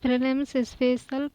Prelims special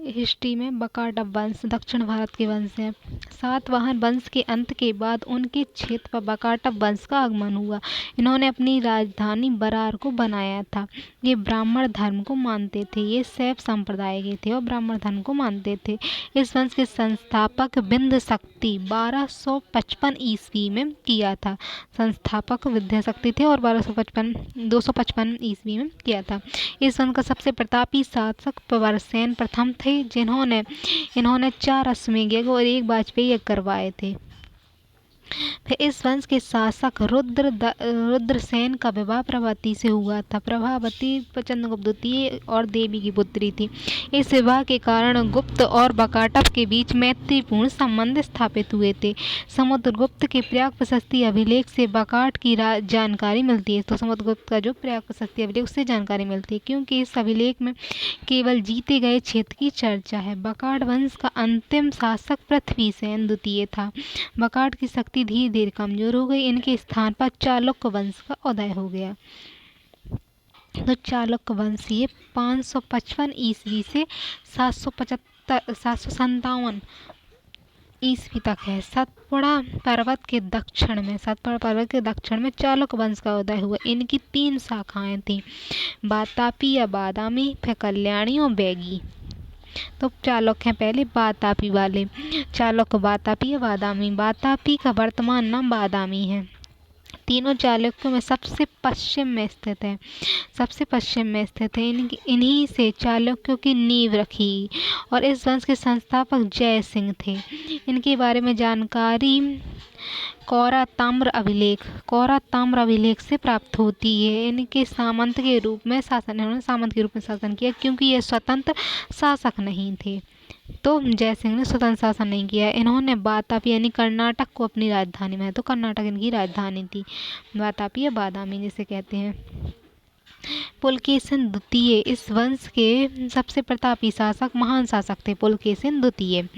history में बकाटब वंश दक्षिण भारत के वंश हैं। सातवाहन वंश के अंत के बाद उनके क्षेत्र पर बकाटब वंश का आगमन हुआ। इन्होंने अपनी राजधानी बरार को बनाया था। ये ब्राह्मण धर्म को मानते थे। ये शैव संप्रदाय के थे और ब्राह्मण धर्म को मानते थे। इस वंश के संस्थापक विंध्य शक्ति 1255 ईस्वी में किया था। संस्थापक विंध्य शक्ति थे और 255 ईस्वी में किया था। इस वंश का सबसे प्रतापी शासक प्रवरसेन प्रथम थे, इन्होंने 4 अश्वमेध और 1 वाजपेयी यज्ञ करवाए थे। फिर इस वंश के शासक रुद्रसेन का विवाह प्रभावती से हुआ था। प्रभावती चंद्रगुप्त द्वितीय और देवी की पुत्री थी। इस विवाह के कारण गुप्त और बकाटब के बीच मैत्रीपूर्ण संबंध स्थापित हुए थे। समुद्रगुप्त के प्रयाग प्रशस्ति अभिलेख से बकाट की जानकारी मिलती है। तो समुद्रगुप्त का जो प्रयाग प्रशस्ति अभिलेख उससे जानकारी मिलती है, क्योंकि इस अभिलेख में केवल जीते गए क्षेत्र की चर्चा है। बकाट वंश का अंतिम शासक पृथ्वीसेन द्वितीय था। बकाट की शक्ति धीरे धीरे कमजोर हो गई। इनके स्थान पर चालुक्य वंश का उदय हो गया। तो चालुक्य वंश ये 555 ईस्वी से 757 ईस्वी तक है। सतपुड़ा पर्वत के दक्षिण में चालुक्य वंश का उदय हुआ। इनकी 3 शाखाएं थी, वातापी या बादामी, फिर कल्याणी और बैगी। तो चालुक्य हैं पहले वातापी वाले, चालुक्य वातापी या बादामी। वातापी का वर्तमान नाम बादामी है। तीनों चालुक्यों में सबसे पश्चिम में स्थित है। इन्हीं से चालुक्यों की नींव रखी और इस वंश के संस्थापक जय सिंह थे। इनके बारे में जानकारी कौरा ताम्र अभिलेख से प्राप्त होती है। इनके सामंत के रूप में शासन किया, क्योंकि ये स्वतंत्र शासक नहीं थे। तो जय सिंह ने स्वतंत्र शासन नहीं किया। इन्होंने वातापी यानी कर्नाटक को अपनी राजधानी में, तो कर्नाटक इनकी राजधानी थी। वातापी या बादामी जिसे कहते हैं। पुलकेशिन द्वितीय इस वंश के सबसे प्रतापी शासक, महान शासक थे पुलकेशिन द्वितीय,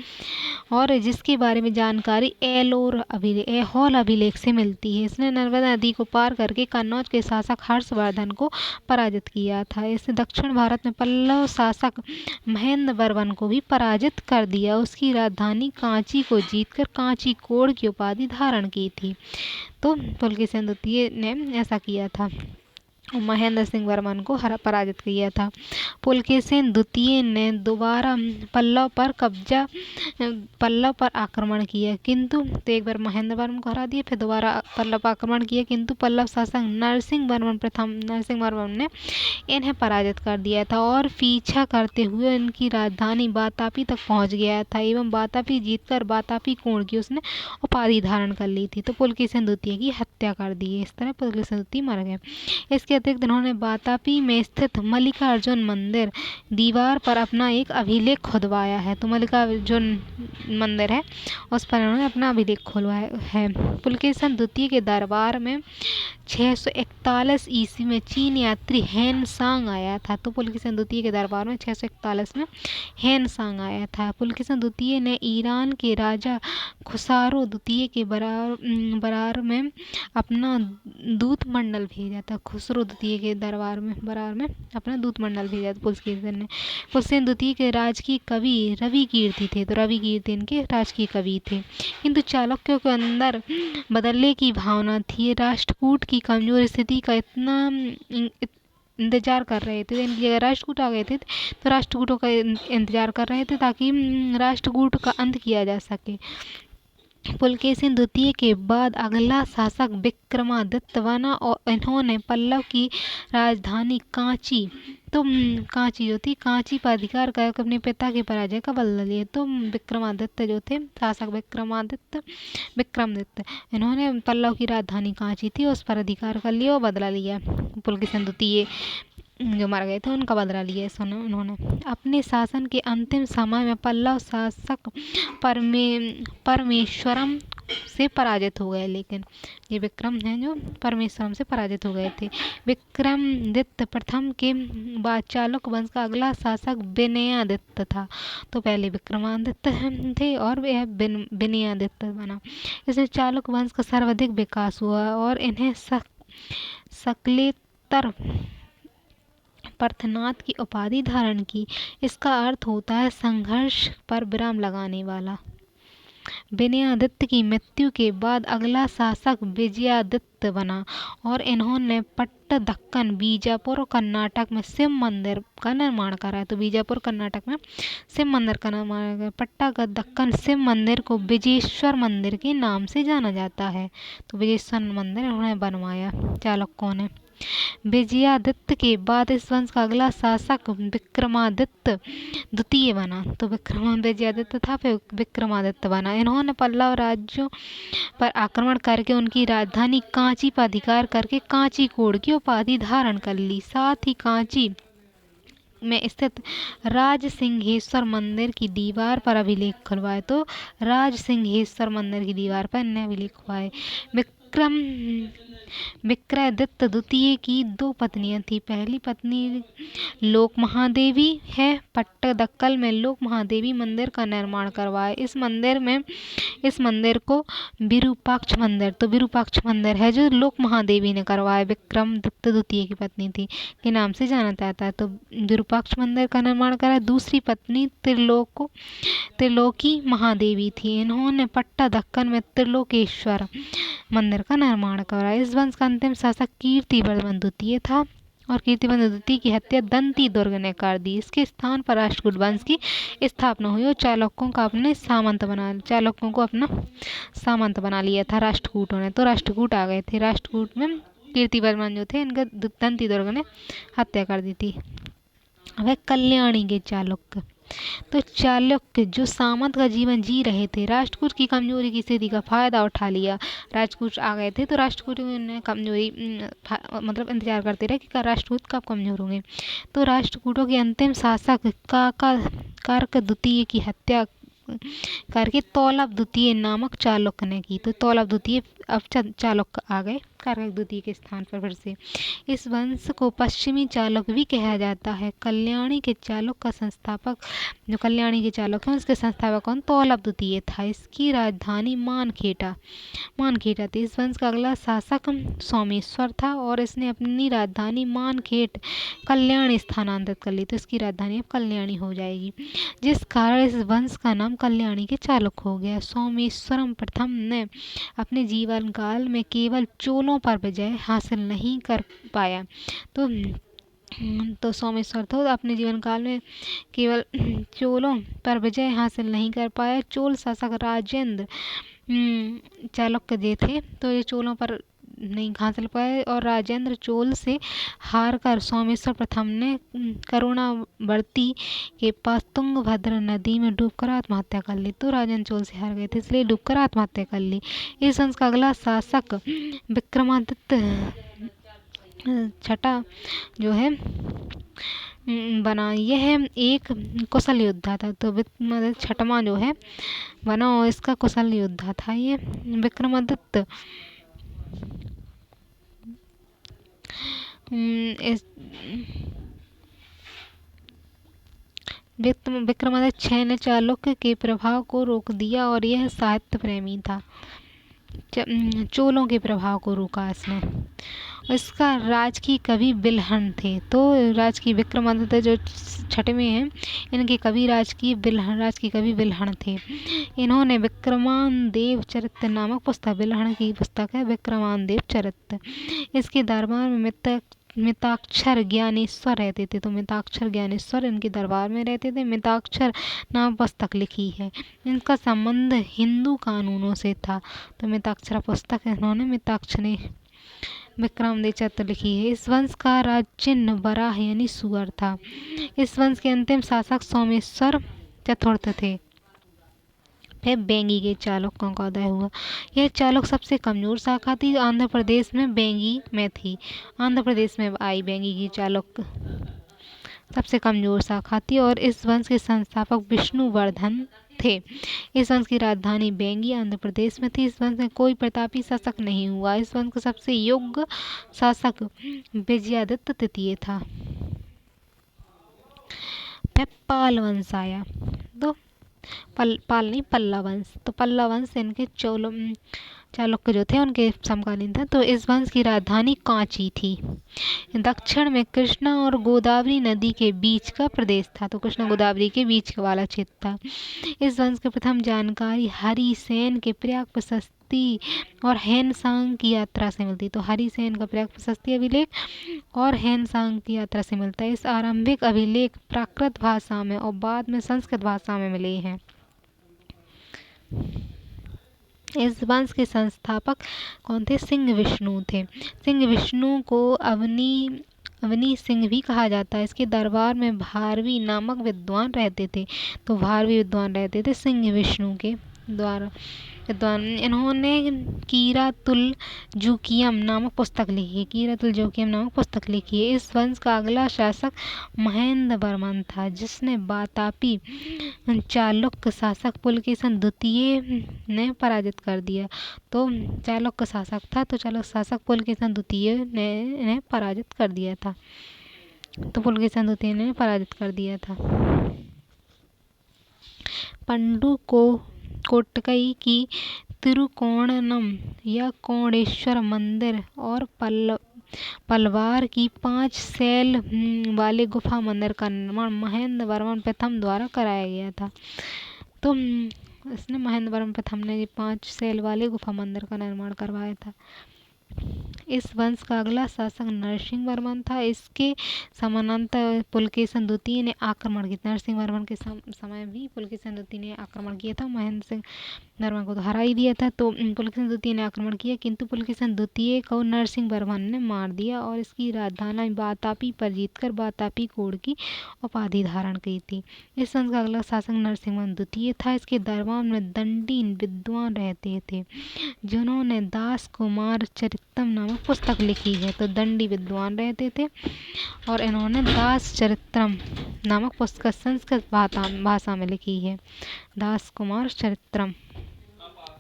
और जिसके बारे में जानकारी ऐहोल अभिलेख से मिलती है। इसने नर्मदा नदी को पार करके कन्नौज के शासक हर्षवर्धन को पराजित किया था। इसने दक्षिण भारत में पल्लव शासक महेंद्र वर्मन को भी पराजित कर दिया। उसकी राजधानी कांची को जीतकर कांचीकोड़ की उपाधि धारण की थी। तो पुलकेशिन द्वितीय ने ऐसा किया था, महेंद्र सिंह वर्मन को पराजित किया था। पुलकेशिन द्वितीय ने दोबारा पल्लव पर आक्रमण किया, किंतु तो एक बार महेंद्र वर्मन को हरा दिया, फिर दोबारा पल्लव पर आक्रमण किया, किंतु पल्लव शासक नरसिंह वर्मन ने इन्हें पराजित कर दिया था और पीछा करते हुए इनकी राजधानी वातापी तक पहुंच गया था एवं वातापी जीतकर वातापी कोण की उसने उपाधि धारण कर ली थी। तो पुलकेशिन द्वितीय की हत्या कर दी। इस तरह पुलकेशिन द्वितीय मर गए। इसके अतिरिक्त इन्होंने वातापी में स्थित मल्लिकार्जुन मंदिर दीवार पर अपना एक अभिलेख खुदवाया है। तो मल्लिकार्जुन मंदिर है, उस पर इन्होंने अपना अभिलेख खुलवाया है। पुलकेशिन द्वितीय के दरबार में 641 ईस्वी में चीन यात्री हेन सांग आया था। तो पुलकेशिन द्वितीय के दरबार में 641 में हेन सांग आया था। पुलकेशिन द्वितीय ने ईरान के राजा खुसरो द्वितीय के बरार में अपना दूत मंडल भेजा था। खुसरो द्वितीय के दरबार में बरार में अपना दूत मंडल भेजा था पुलकेशिन ने। पुलकेशिन द्वितीय के राजकीय कवि रवि कीर्ति थे। तो रवि कीर्ति इनके राजकीय कवि थे, किंतु चालुक्यों के अंदर बदलने की भावना थी। राष्ट्रकूट की कमजोर स्थिति का इतना इंतजार कर रहे थे। अगर राष्ट्रकूट आ गए थे तो राष्ट्रकूटों का इंतजार कर रहे थे ताकि राष्ट्रकूट का अंत किया जा सके। पुलकेशिन द्वितीय के बाद अगला शासक विक्रमादित्य बना और इन्होंने पल्लव की राजधानी कांची पर अधिकार कर अपने पिता के पराजय का बदला लिया। तो विक्रमादित्य जो थे शासक विक्रमादित्य इन्होंने पल्लव की राजधानी कांची थी उस पर अधिकार कर लिया और बदला लिया। पुलकेशिन द्वितीय जो मर गए थे उनका बदला लिया उन्होंने। अपने शासन के अंतिम समय में पल्लव शासक परमेश्वरम से पराजित हो गए। लेकिन ये विक्रम हैं जो परमेश्वरम से पराजित हो गए थे। विक्रमादित्य प्रथम के बाद चालुक्य वंश का अगला शासक विनयादित्य था। तो पहले विक्रमादित्य थे और यह विनयादित्य बना। इसमें चालुक्य वंश का सर्वाधिक विकास हुआ और इन्हें सकलेतर पार्थनाथ की उपाधि धारण की। इसका अर्थ होता है संघर्ष पर विराम लगाने वाला। विनयादित्य की मृत्यु के बाद अगला शासक विजयादित्य बना और इन्होंने पट्टदक्कन, बीजापुर, कर्नाटक में शिव मंदिर का निर्माण करा। तो बीजापुर कर्नाटक में शिव मंदिर का निर्माण करा। पट्टदक्कन शिव मंदिर को विजेश्वर मंदिर के नाम से जाना जाता है। तो विजेश्वर मंदिर उन्होंने बनवाया चालुक्यों ने। विजयादित्य के बाद इस वंश का अगला शासक विक्रमादित्य द्वितीय बना। तो विजयादित्य था, फिर विक्रमादित्य बना। इन्होंने पल्लव राज्यों पर आक्रमण करके उनकी राजधानी कांची पर अधिकार करके कांचीकोड़ की उपाधि धारण कर ली। साथ ही कांची में स्थित राजसिंहेश्वर मंदिर की दीवार पर अभिलेख खुलवाए। तो राजसिंहेश्वर मंदिर की दीवार पर इन्हें अभिलेख खुलवाए। विक्रमादित्य द्वितीय की 2 पत्नियां थी। पहली पत्नी लोक महादेवी है। पट्टदक्कल में लोक महादेवी मंदिर का निर्माण करवाया। इस मंदिर को विरूपाक्ष मंदिर, तो विरूपाक्ष मंदिर है जो लोक महादेवी ने करवाया, विक्रमादित्य द्वितीय की पत्नी थी के नाम से जाना जाता है। तो विरूपाक्ष मंदिर का निर्माण करा। दूसरी पत्नी त्रिलोकी महादेवी थी। इन्होंने पट्टदक्कन में त्रिलोकेश्वर मंदिर का निर्माण करा। इस वंश का अंतिम शासक कीर्तिवर्धन द्वितीय था और कीर्तिवर्धन द्वितीय की हत्या दंती दुर्ग ने कर दी। इसके स्थान पर राष्ट्रकूट वंश की स्थापना हुई और चालुक्यों को अपना सामंत बना लिया था राष्ट्रकूटों ने। तो राष्ट्रकूट आ गए थे। राष्ट्रकूट में कीर्तिवर्धन जो थे, इनका दंती दुर्ग ने हत्या कर दी थी। वह कल्याणी के चालुक्य। तो चालुक्य जो सामंत का जीवन जी रहे थे, राष्ट्रकूट की कमजोरी की स्थिति का फायदा उठा लिया। राष्ट्रकूट आ गए थे तो राष्ट्रकूट ने कमजोरी मतलब इंतजार करते रहे कि राष्ट्रकूट कब कमजोर होंगे। तो राष्ट्रकूटों के अंतिम शासक कार्क द्वितीय की हत्या करके तौलब द्वितीय नामक चालुक्य ने की। तो तौलब द्वितीय अब चालुक्य आ गए कार्क द्वितीय के स्थान पर फिर से। इस वंश को पश्चिमी चालुक्य भी कहा जाता है। कल्याणी के चालुक्य का संस्थापक, जो कल्याणी के चालुक्य हैं उसके संस्थापक कौन? तौलब द्वितीय था। इसकी राजधानी मानखेटा थी। इस वंश का अगला शासक सोमेश्वर था और इसने अपनी राजधानी मानखेट कल्याणी स्थानांतरित कर ली। तो इसकी राजधानी अब कल्याणी हो जाएगी, जिस कारण इस वंश का नाम कल्याणी के चालुक्य हो गया। सोमेश्वरम प्रथम ने अपने जीवन काल में केवल चोलों पर विजय हासिल नहीं कर पाया। तो सोमेश्वर तो अपने जीवन काल में केवल चोलों पर विजय हासिल नहीं कर पाया। चोल शासक राजेंद्र चालुक्य जो थे तो ये चोलों पर नहीं हासिल पाए और राजेंद्र चोल से हारकर सोमेश्वर प्रथम ने करुणावर्ती के पास तुंगभद्र नदी में डूबकर आत्महत्या कर ली। तो राजेंद्र चोल से हार गए थे इसलिए डूबकर आत्महत्या कर ली। इस वंश का अगला शासक विक्रमादित्य छठा जो है बना। यह एक कुशल योद्धा था। तो विक्रमादित्य छठवां जो है बना और इसका कुशल योद्धा था ये विक्रमादित्य। विक्रमादित्य 6 ने चालुक्य के प्रभाव को रोक दिया और यह साहित्य प्रेमी था। चोलों के प्रभाव को रोका इसने। इसका राजकीय कवि बिल्हण थे। तो राजकीय विक्रमादित्य जो छठवें हैं इनके कवि राजकीय कवि बिल्हण थे। इन्होंने विक्रमानदेव चरित्र नामक पुस्तक, बिल्हण की पुस्तक है विक्रमानदेव चरित्र। इसके दरबार में मिताक्षर ज्ञानेश्वर रहते थे। तो मिताक्षर ज्ञानेश्वर इनके दरबार में रहते थे। मिताक्षर नाम पुस्तक लिखी है। इनका संबंध हिंदू कानूनों से था। तो मिताक्षर पुस्तक इन्होंने मिताक्षर ने विक्रमादित्य चरित्र लिखी है। इस वंश का राज चिन्ह वराह यानी सुअर था। इस वंश के अंतिम शासक सोमेश्वर चतुर्थ थे। फिर बेंगी के चालुक्यों का उदय हुआ। यह चालुक्य सबसे कमजोर शाखा थी। आंध्र प्रदेश में बेंगी में थी। आंध्र प्रदेश में आई बेंगी की चालुक्य सबसे कमजोर शाखा थी और इस वंश के संस्थापक विष्णुवर्धन थे। इस वंश की राजधानी बेंगी आंध्र प्रदेश में थी। इस वंश में कोई प्रतापी शासक नहीं हुआ। इस वंश का सबसे योग्य शासक विजयादित्य तृतीय था। फिर पाल वंश आया। तो पाल नहीं पल्लव वंश। तो पल्लव वंश इनके चालुक्य जो थे उनके समकालीन थे। तो इस वंश की राजधानी कांची थी। दक्षिण में कृष्णा और गोदावरी नदी के बीच का प्रदेश था। तो कृष्णा गोदावरी के बीच वाला क्षेत्र था। इस वंश की प्रथम जानकारी हरिसेन के प्रयाग प्रशस्ति और हेनसांग की यात्रा से मिलती। तो हरिसेन का प्रयाग प्रशस्ति अभिलेख और हेनसांग की यात्रा से मिलता है। इस आरंभिक अभिलेख प्राकृत भाषा में और बाद में संस्कृत भाषा में मिले हैं। इस वंश के संस्थापक कौन थे? सिंह विष्णु थे। सिंह विष्णु को अवनी सिंह भी कहा जाता है। इसके दरबार में भारवी नामक विद्वान रहते थे। तो भारवी विद्वान रहते थे सिंह विष्णु के द्वारा विद्वान। इन्होंने कीरातुल जुकियम नामक पुस्तक लिखी। कीरातुल जुकियम नामक पुस्तक लिखी है। इस वंश का अगला शासक महेंद्र वर्मन था, जिसने वातापी चालुक्य शासक पुलकेशन द्वितीय ने पराजित कर दिया। तो चालुक्य शासक था, तो चालुक्य शासक पुलकेशन द्वितीय ने इन्हें पराजित कर दिया था। तो पुलकेशन द्वितीय ने पराजित कर दिया था। पंडु को कोटकई की तिरुकोणनम या कोणेश्वर मंदिर और पलवार की 5 सेल वाले गुफा मंदिर का निर्माण महेंद्र वर्मन प्रथम द्वारा कराया गया था। तो इसने महेंद्र वर्मन प्रथम ने 5 सेल वाले गुफा मंदिर का निर्माण करवाया था। इस वंश का अगला शासक नरसिंह वर्मन था। इसके समानांतर पुलकेशन द्वितीय ने आक्रमण किया। नरसिंह वर्मन के समय भी पुलकेशन द्वितीय ने आक्रमण किया था। महेंद्र सिंह वर्मन को तो हरा ही दिया था। तो पुलकेशन द्वितीय ने आक्रमण किया, किंतु पुलकेशन द्वितीय को नरसिंह वर्मन ने मार दिया और इसकी राजधानी वातापी पर जीतकर वातापी कोड़ की उपाधि धारण की थी। इस वंश का अगला शासक नरसिंह वर्मन द्वितीय था। इसके दरबार में दंडी विद्वान रहते थे, जिन्होंने दास कुमार चरित्रम नामक पुस्तक लिखी है। तो दंडी विद्वान रहते थे और इन्होंने दास चरित्रम नामक पुस्तक संस्कृत भाषा में लिखी है। दास कुमार चरित्रम।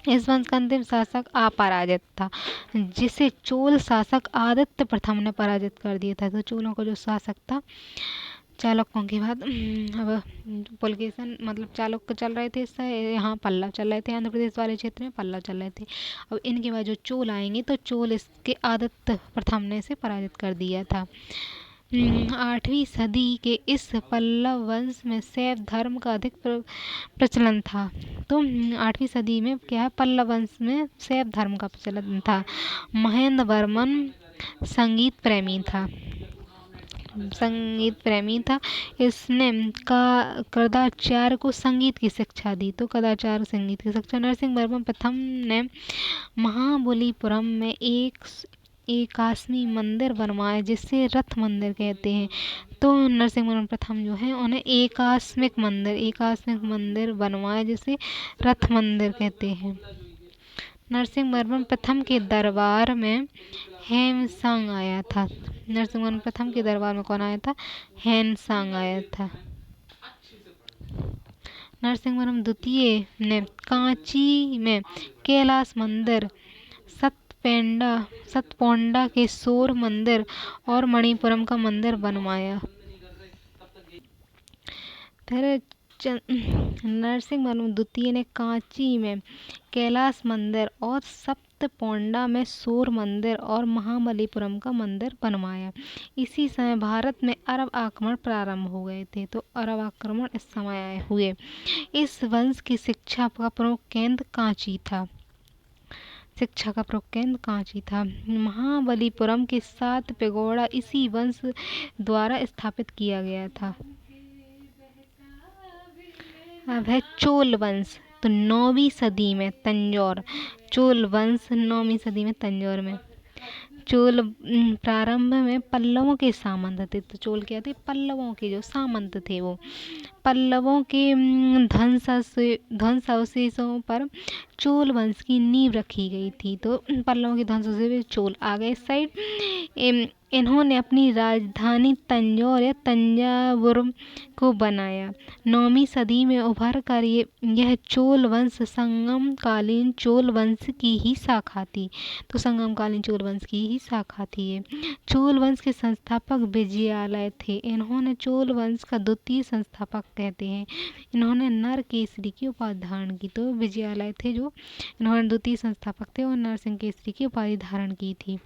इस वंश का अंतिम शासक अपराजित था, जिसे चोल शासक आदित्य प्रथम ने पराजित कर दिया था। तो चोलों का जो शासक था चालुक्यों के बाद, अब पुलकेशन मतलब चालुक्य चल रहे थे, इससे यहाँ पल्लव चल रहे थे। आंध्र प्रदेश वाले क्षेत्र में पल्लव चल रहे थे। अब इनके बाद जो चोल आएंगे तो चोल इसके आदित्य प्रथम ने इसे पराजित कर दिया था। 8वीं सदी के इस पल्लव वंश में शैव धर्म का अधिक प्रचलन था। तो 8वीं सदी में क्या है, पल्लव वंश में शैव धर्म का प्रचलन था। महेंद्र वर्मन संगीत प्रेमी था। इसने कदाचार्य को संगीत की शिक्षा दी। तो कदाचार्य संगीत की शिक्षा। नरसिंह वर्मन प्रथम ने महाबलीपुरम में एक आसनी मंदिर बनवाया, जिसे रथ मंदिर कहते हैं। तो नरसिंह वर्मन प्रथम जो है उन्हें एकास्मिक मंदिर बनवाया, जिसे रथ मंदिर कहते हैं। नरसिंह वर्मन प्रथम के दरबार में हेनसांग आया था। नरसिंह वर्मन प्रथम के दरबार में कौन आया था? हेनसांग आया था। नरसिंह वर्मन द्वितीय ने कांची में कैलाश मंदिर, सतपोंडा के शोर मंदिर और मणिपुरम का मंदिर बनवाया। फिर नरसिंह वर्मन द्वितीय ने कांची में कैलाश मंदिर और सतपोंडा में शोर मंदिर और महाबलीपुरम का मंदिर बनवाया। इसी समय भारत में अरब आक्रमण प्रारंभ हो गए थे। तो अरब आक्रमण इस समय आए हुए। इस वंश की शिक्षा का प्रमुख केंद्र कांची था। महाबलीपुरम के 7 पेगोड़ा इसी वंश द्वारा स्थापित किया गया था। अब है चोल वंश। तो 9वीं सदी में तंजौर। चोल वंश 9वीं सदी में तंजौर में। चोल प्रारंभ में पल्लवों के सामंत थे। तो चोल क्या थे? पल्लवों के जो सामंत थे। वो पल्लवों के ध्वंसावशेषों पर चोल वंश की नींव रखी गई थी। तो पल्लवों के ध्वंसावशेष चोल आ गए इस साइड। इन्होंने अपनी राजधानी तंजौर या तंजावुर को बनाया। 9वीं सदी में उभर कर यह चोल वंश संगमकालीन चोल वंश की ही शाखा थी। तो संगमकालीन चोल वंश की ही शाखा थी ये। चोल वंश के संस्थापक विजयालय थे। इन्होंने चोल वंश का द्वितीय संस्थापक कहते हैं। इन्होंने नर केसरी की उपाधि धारण की। तो विजयालय थे जो इन्होंने द्वितीय संस्थापक थे और नरसिंह केसरी की उपाधि धारण की थी।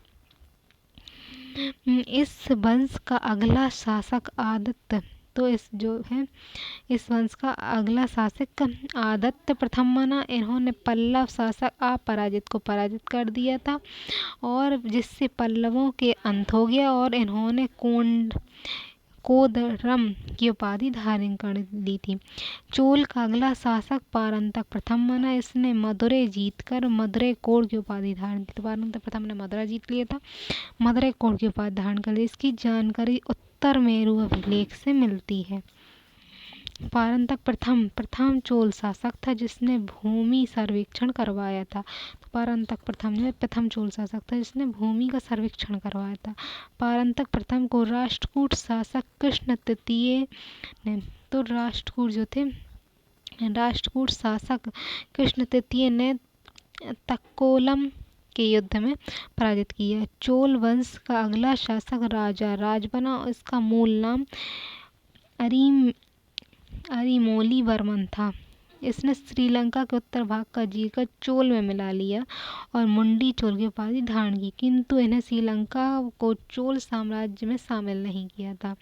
इस वंश का अगला शासक आदित्य, तो इस वंश का अगला शासक आदित्य प्रथम बना। इन्होंने पल्लव शासक अपराजित को पराजित कर दिया था और जिससे पल्लवों के अंत हो गया और इन्होंने कोदरम की उपाधि धारण कर ली थी। चोल का अगला शासक पारंतक प्रथम बना। इसने मदुरै जीतकर मदुरै कोड़ की उपाधि धारण की। तो पारंतक प्रथम ने मदुरै जीत लिया था, मदुरै कोड़ की उपाधि धारण कर ली। इसकी जानकारी उत्तर मेरु अभिलेख से मिलती है। पारंतक प्रथम चोल शासक था जिसने भूमि सर्वेक्षण करवाया था। तो पारंतक प्रथम जो प्रथम चोल शासक था जिसने भूमि का सर्वेक्षण करवाया था। पारंतक प्रथम को राष्ट्रकूट शासक कृष्ण तृतीय ने, तो राष्ट्रकूट शासक कृष्ण तृतीय ने तक्कोलम के युद्ध में पराजित किया। चोल वंश का अगला शासक राजा राज बना। इसका मूल नाम अरिमोली वर्मन था। इसने श्रीलंका के उत्तर भाग का जीकर चोल में मिला लिया और मुंडी चोल की उपाधि धारण की, किंतु इन्हें श्रीलंका को चोल साम्राज्य में शामिल नहीं किया था।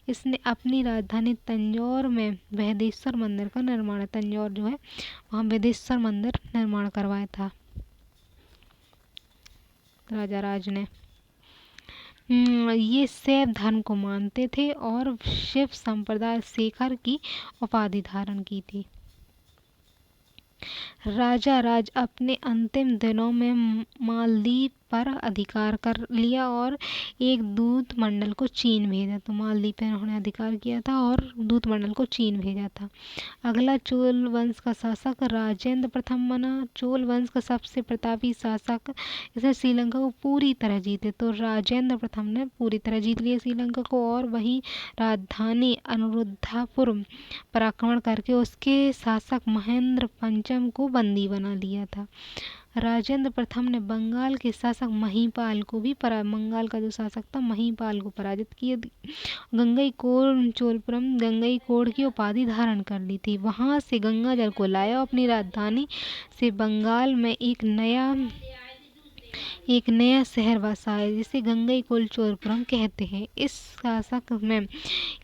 इसने अपनी राजधानी तंजौर में बृहदेश्वर मंदिर का निर्माण, तंजौर जो है वहाँ बृहदेश्वर मंदिर निर्माण करवाया था राजा राज ने। ये शैव धर्म को मानते थे और शिव संप्रदाय शेखर की उपाधि धारण की थी। राजा राज अपने अंतिम दिनों में मालदीव पर अधिकार कर लिया और एक दूत मंडल को चीन भेजा। तो मालदीव पर उन्होंने अधिकार किया था और दूत मंडल को चीन भेजा था। अगला चोल वंश का शासक राजेंद्र प्रथम बना। चोल वंश का सबसे प्रतापी शासक, इसने श्रीलंका को पूरी तरह जीते। तो राजेंद्र प्रथम ने पूरी तरह जीत लिया श्रीलंका को और वहीं राजधानी अनुरुद्धापुर पर आक्रमण करके उसके शासक महेंद्र पंचम को बंदी बना लिया था। राजेंद्र प्रथम ने बंगाल के शासक महिपाल को भी बंगाल का जो शासक था महिपाल को पराजित किया। गंगईकोंड चोलपुरम गंगईकोंड की उपाधि धारण कर ली थी। वहां से गंगा जल को लाया अपनी राजधानी से बंगाल में एक नया शहर बसाया जिसे गंगईकोंड चोलपुरम कहते हैं। इस शासक में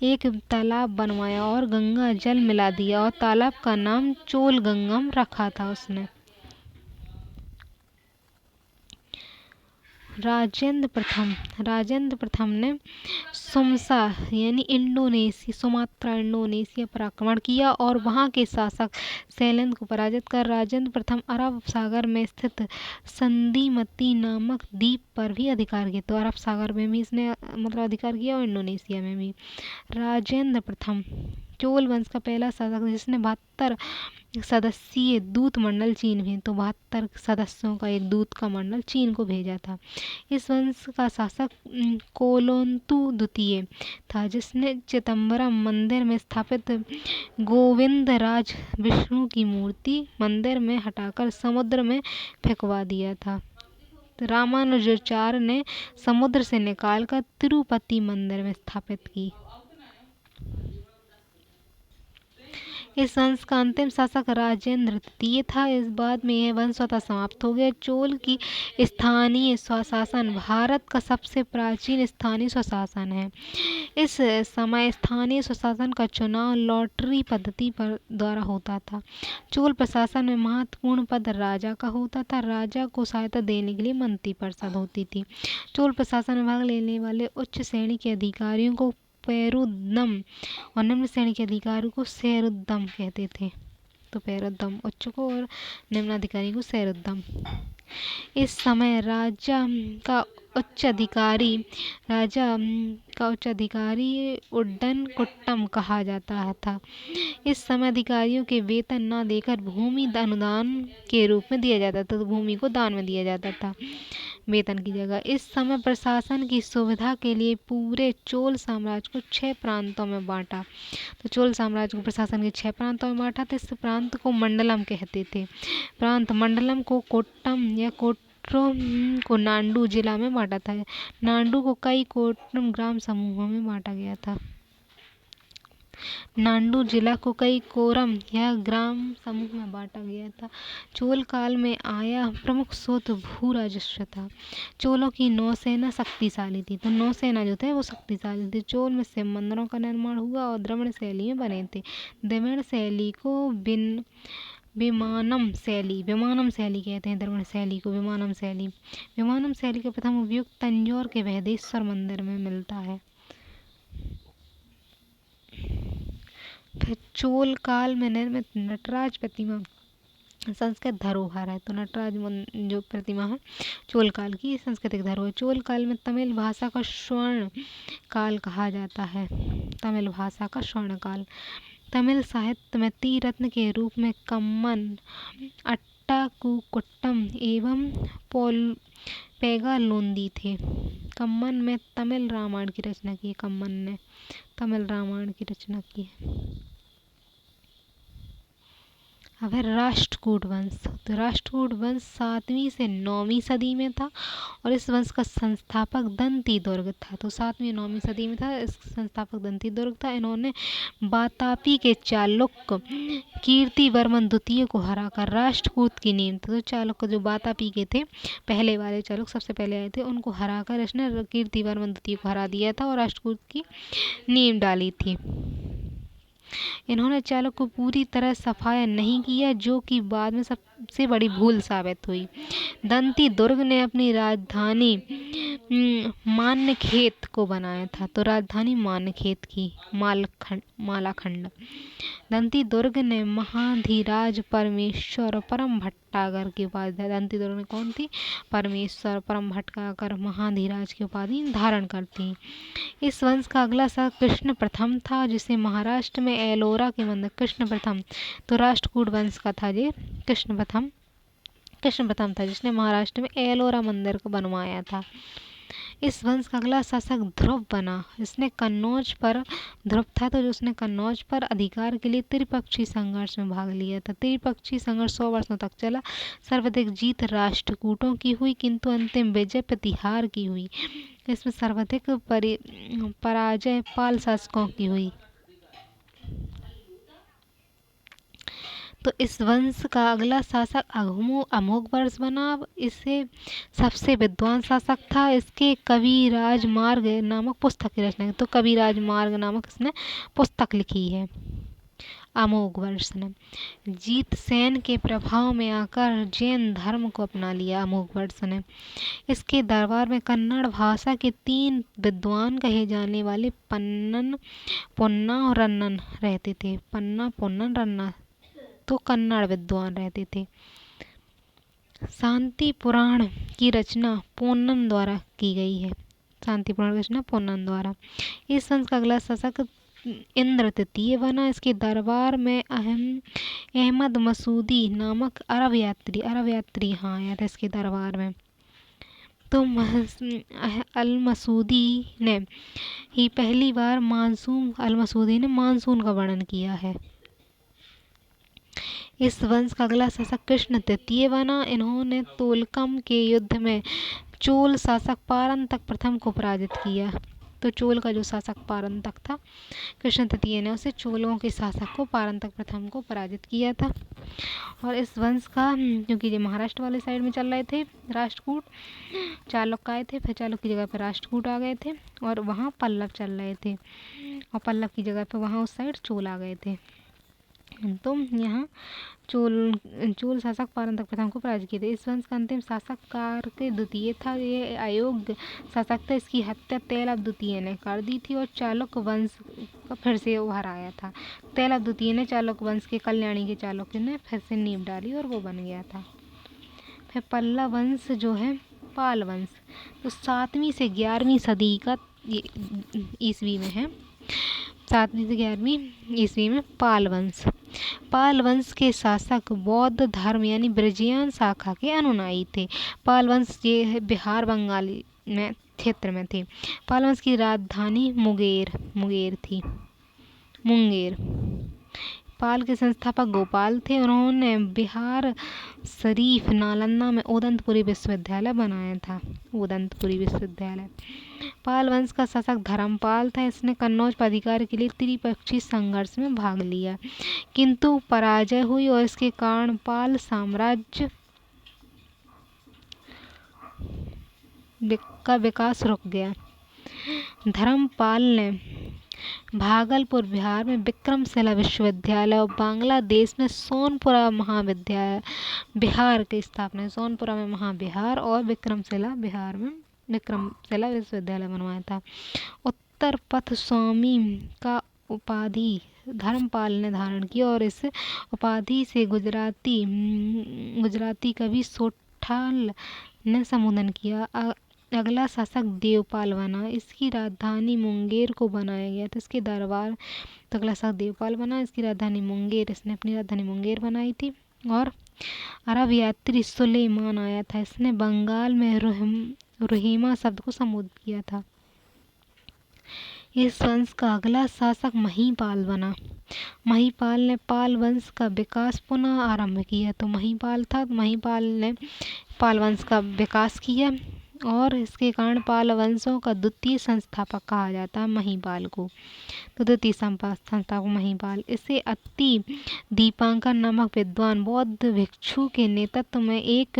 एक तालाब बनवाया और गंगा जल मिला दिया और तालाब का नाम चोल गंगम रखा था उसने। राजेंद्र प्रथम ने सुमसा यानी सुमात्रा इंडोनेशिया पर आक्रमण किया और वहां के शासक शैलेंद्र को पराजित कर राजेंद्र प्रथम अरब सागर में स्थित संधिमती नामक द्वीप पर भी अधिकार किया। तो अरब सागर में भी इसने अधिकार किया और इंडोनेशिया में भी। राजेंद्र प्रथम चोल वंश का पहला शासक जिसने 72 सदस्यीय दूत मंडल चीन भेजा। तो 72 सदस्यों का एक दूत का मंडल चीन को भेजा था। इस वंश का शासक कोलोंतु द्वितीय था जिसने चिदम्बरम मंदिर में स्थापित गोविंदराज विष्णु की मूर्ति मंदिर में हटाकर समुद्र में फेंकवा दिया था। रामानुजाचार्य ने समुद्र से निकालकर तिरुपति मंदिर में स्थापित की। इस वंश का अंतिम शासक राजेंद्र तृतीय था। इस बाद में यह वंश स्वतः समाप्त हो गया। चोल की स्थानीय स्वशासन भारत का सबसे प्राचीन स्थानीय स्वशासन है। इस समय स्थानीय स्वशासन का चुनाव लॉटरी पद्धति पर द्वारा होता था। चोल प्रशासन में महत्वपूर्ण पद राजा का होता था। राजा को सहायता देने के लिए मंत्री परिषद होती थी। चोल प्रशासन में भाग लेने वाले उच्च श्रेणी के अधिकारियों को पेरुदम और निम्न श्रेणी के अधिकारियों को सेरुदम कहते थे। तो पेरुदम उच्च को और निम्न अधिकारी को सेरुदम। इस समय राजा का उच्च अधिकारी उड्डन कुट्टम कहा जाता था। इस समय अधिकारियों के वेतन न देकर भूमि अनुदान के रूप में दिया जाता था। तो भूमि को दान में दिया जाता था वेतन की जगह। इस समय प्रशासन की सुविधा के लिए पूरे चोल साम्राज्य को 6 प्रांतों में बांटा। तो चोल साम्राज्य को प्रशासन के 6 प्रांतों में बांटा था। इस प्रांत को मंडलम कहते थे। प्रांत मंडलम को कोट्टम या कोट्रो को नांडू जिला में बांटा था। नांडू को कई कोट्टम ग्राम समूहों में बांटा गया था। नांडू जिला को कई कोरम या ग्राम समूह में बांटा गया था। चोल काल में आया प्रमुख स्रोत भू राजस्व था। चोलों की नौसेना शक्तिशाली थी, तो नौसेना जो थे वो शक्तिशाली थी। चोल में शिव मंदिरों का निर्माण हुआ और द्रविड़ शैली में बने थे। द्रविड़ शैली को विमानम शैली कहते हैं। द्रविड़ शैली को विमानम शैली का प्रथम उपयोग तंजौर के बृहदेश्वर मंदिर में मिलता है। फिर चोल काल में निर्मित नटराज प्रतिमा संस्कृत धरोहर है। तो नटराज जो प्रतिमा है चोल काल की सांस्कृतिक धरोहर। चोल काल में तमिल भाषा का स्वर्ण काल कहा जाता है। तमिल भाषा का स्वर्ण काल। तमिल साहित्य में त्रिरत्न के रूप में कम्मन, अट्टाकुट्टम एवं पेगालोंदी थे। कम्मन में तमिल रामायण की रचना की है। कम्मन ने तमिल रामायण की रचना की है। अब है राष्ट्रकूट वंश। तो राष्ट्रकूट वंश 7वीं से 9वीं सदी में था और इस वंश का संस्थापक दंतिदुर्ग था। तो 7वीं 9वीं सदी में था। इसका संस्थापक दंतिदुर्ग था। इन्होंने वातापी के चालुक्य कीर्तिवर्मन द्वितीय को हराकर राष्ट्रकूट की नींव। तो चालुक्य जो वातापी के थे, पहले वाले चालुक्य सबसे पहले आए थे, उनको हराकर इसने कीर्तिवर्मन द्वितीय को हरा दिया था और राष्ट्रकूट की नींव डाली थी। इन्होंने चालुक्य को पूरी तरह सफाया नहीं किया, जो कि बाद में सबसे बड़ी भूल साबित हुई। दंतिदुर्ग ने अपनी राजधानी मान्यखेत को बनाया था। तो राजधानी मान्यखेत की मालाखंड। दंतिदुर्ग ने महाधिराज परमेश्वर परम भट्टागर की उपाधि। दंतिदुर्ग ने कौन थी? परमेश्वर परम भट्टागर महाधिराज की उपाधि धारण करती। इस वंश का अगला शासक कृष्ण प्रथम था, जिसे महाराष्ट्र में एलोरा के मंदिर कृष्ण प्रथम। तो राष्ट्रकूट वंश का था ये कृष्ण प्रथम था, जिसने महाराष्ट्र में एलोरा मंदिर को बनवाया था। इस वंश का अगला शासक ध्रुव बना। इसने कन्नौज पर ध्रुव था, तो उसने कन्नौज पर अधिकार के लिए त्रिपक्षीय संघर्ष में भाग लिया था। त्रिपक्षीय संघर्ष 100 वर्षों तक चला। सर्वाधिक जीत राष्ट्रकूटों की हुई, किंतु अंतिम विजय प्रतिहार की हुई। इसमें सर्वाधिक पराजय पाल शासकों की हुई। तो इस वंश का अगला शासक अमोघवर्ष बना। इसे सबसे विद्वान शासक था। इसके कविराज मार्ग नामक पुस्तक की रचना की। तो कविराज मार्ग नामक इसने पुस्तक लिखी है अमोघवर्ष ने। जीतसेन के प्रभाव में आकर जैन धर्म को अपना लिया अमोघवर्ष ने। इसके दरबार में कन्नड़ भाषा के 3 विद्वान कहे जाने वाले पन्नन, पुन्ना और रन्नन रहते थे। पन्ना, पुन्नन, रन्ना तो कन्नड़ विद्वान रहते थे। शांति पुराण की रचना पोन्नन द्वारा की गई है। शांति पुराण की रचना पोन्नन द्वारा। इस वंश का अगला शासक इंद्र तृतीय बना। इसके दरबार में अहमद मसूदी नामक अरब यात्री आया था इसके दरबार में। तो अल मसूदी ने ही पहली बार मानसून का वर्णन किया है। इस वंश का अगला शासक कृष्ण तृतीय बना। इन्होंने तोलकम के युद्ध में चोल शासक पारंतक प्रथम को पराजित किया। तो चोल का जो शासक पारंतक था, कृष्ण तृतीय ने उसे चोलों के शासक को पारंतक प्रथम को पराजित किया था। और इस वंश का, क्योंकि ये महाराष्ट्र वाले साइड में चल रहे थे राष्ट्रकूट, चालुक्य आए थे, फिर चालुक्य की जगह पर राष्ट्रकूट आ गए थे और वहाँ पल्लव चल रहे थे और पल्लव की जगह पर वहाँ उस साइड चोल आ गए थे। तो यहाँ चोल शासक पारंतक प्रथम को पराजित किए थे। इस वंश का अंतिम शासक कार्के द्वितीय था। ये अयोग्य शासक था। इसकी हत्या तैलव द्वितीय ने कर दी थी और चालुक्य वंश का फिर से उभर आया था। तैलव द्वितीय ने चालुक्य वंश के कल्याणी के चालुक्य ने फिर से नींव डाली और वो बन गया था। फिर पल्लव वंश जो है पाल वंश, तो 7वीं से 11वीं सदी का ईस्वी में है। 7वीं से 11वीं ईस्वी में पाल वंश के शासक बौद्ध धर्म यानी ब्रजियान शाखा के अनुयायी थे। पाल वंश ये बिहार बंगाली में क्षेत्र में थे। पाल वंश की राजधानी मुंगेर थी। पाल के संस्थापक गोपाल थे। उन्होंने बिहार शरीफ नालंदा में उदंतपुरी विश्वविद्यालय बनाया था। उदंतपुरी विश्वविद्यालय। पाल वंश का शासक धर्मपाल था। इसने कन्नौज पर अधिकार के लिए त्रिपक्षीय संघर्ष में भाग लिया, किंतु पराजय हुई और इसके कारण पाल साम्राज्य का विकास रुक गया। धर्मपाल ने भागलपुर बिहार में विक्रमशिला विश्वविद्यालय और बांग्लादेश में सोनपुरा महाविद्यालय बिहार की स्थापना, सोनपुरा में महाविहार और विक्रमशिला बिहार में विक्रमशिला विश्वविद्यालय बनवाया था। उत्तर पथ स्वामी का उपाधि धर्मपाल ने धारण की और इस उपाधि से गुजराती कवि सोठाल ने संबोधन किया। अगला शासक देवपाल बना। इसकी राजधानी मुंगेर को बनाया गया था। इसके दरबार तो अगला शासक देवपाल बना। इसकी राजधानी मुंगेर, इसने अपनी राजधानी मुंगेर बनाई थी। और अरब यात्री सुलेमान आया था। इसने बंगाल में रुहिमा शब्द को संबोधित किया था। इस वंश का अगला शासक महीपाल बना। महीपाल ने पाल वंश का विकास पुनः आरंभ किया। तो महीपाल था, महीपाल ने पाल वंश का विकास किया और इसके कारण पाल वंशों का द्वितीय संस्थापक कहा जाता है महीपाल को। तो द्वितीय संस्थापक महीपाल। इसे अति दीपांकर नामक विद्वान बौद्ध भिक्षु के नेतृत्व में एक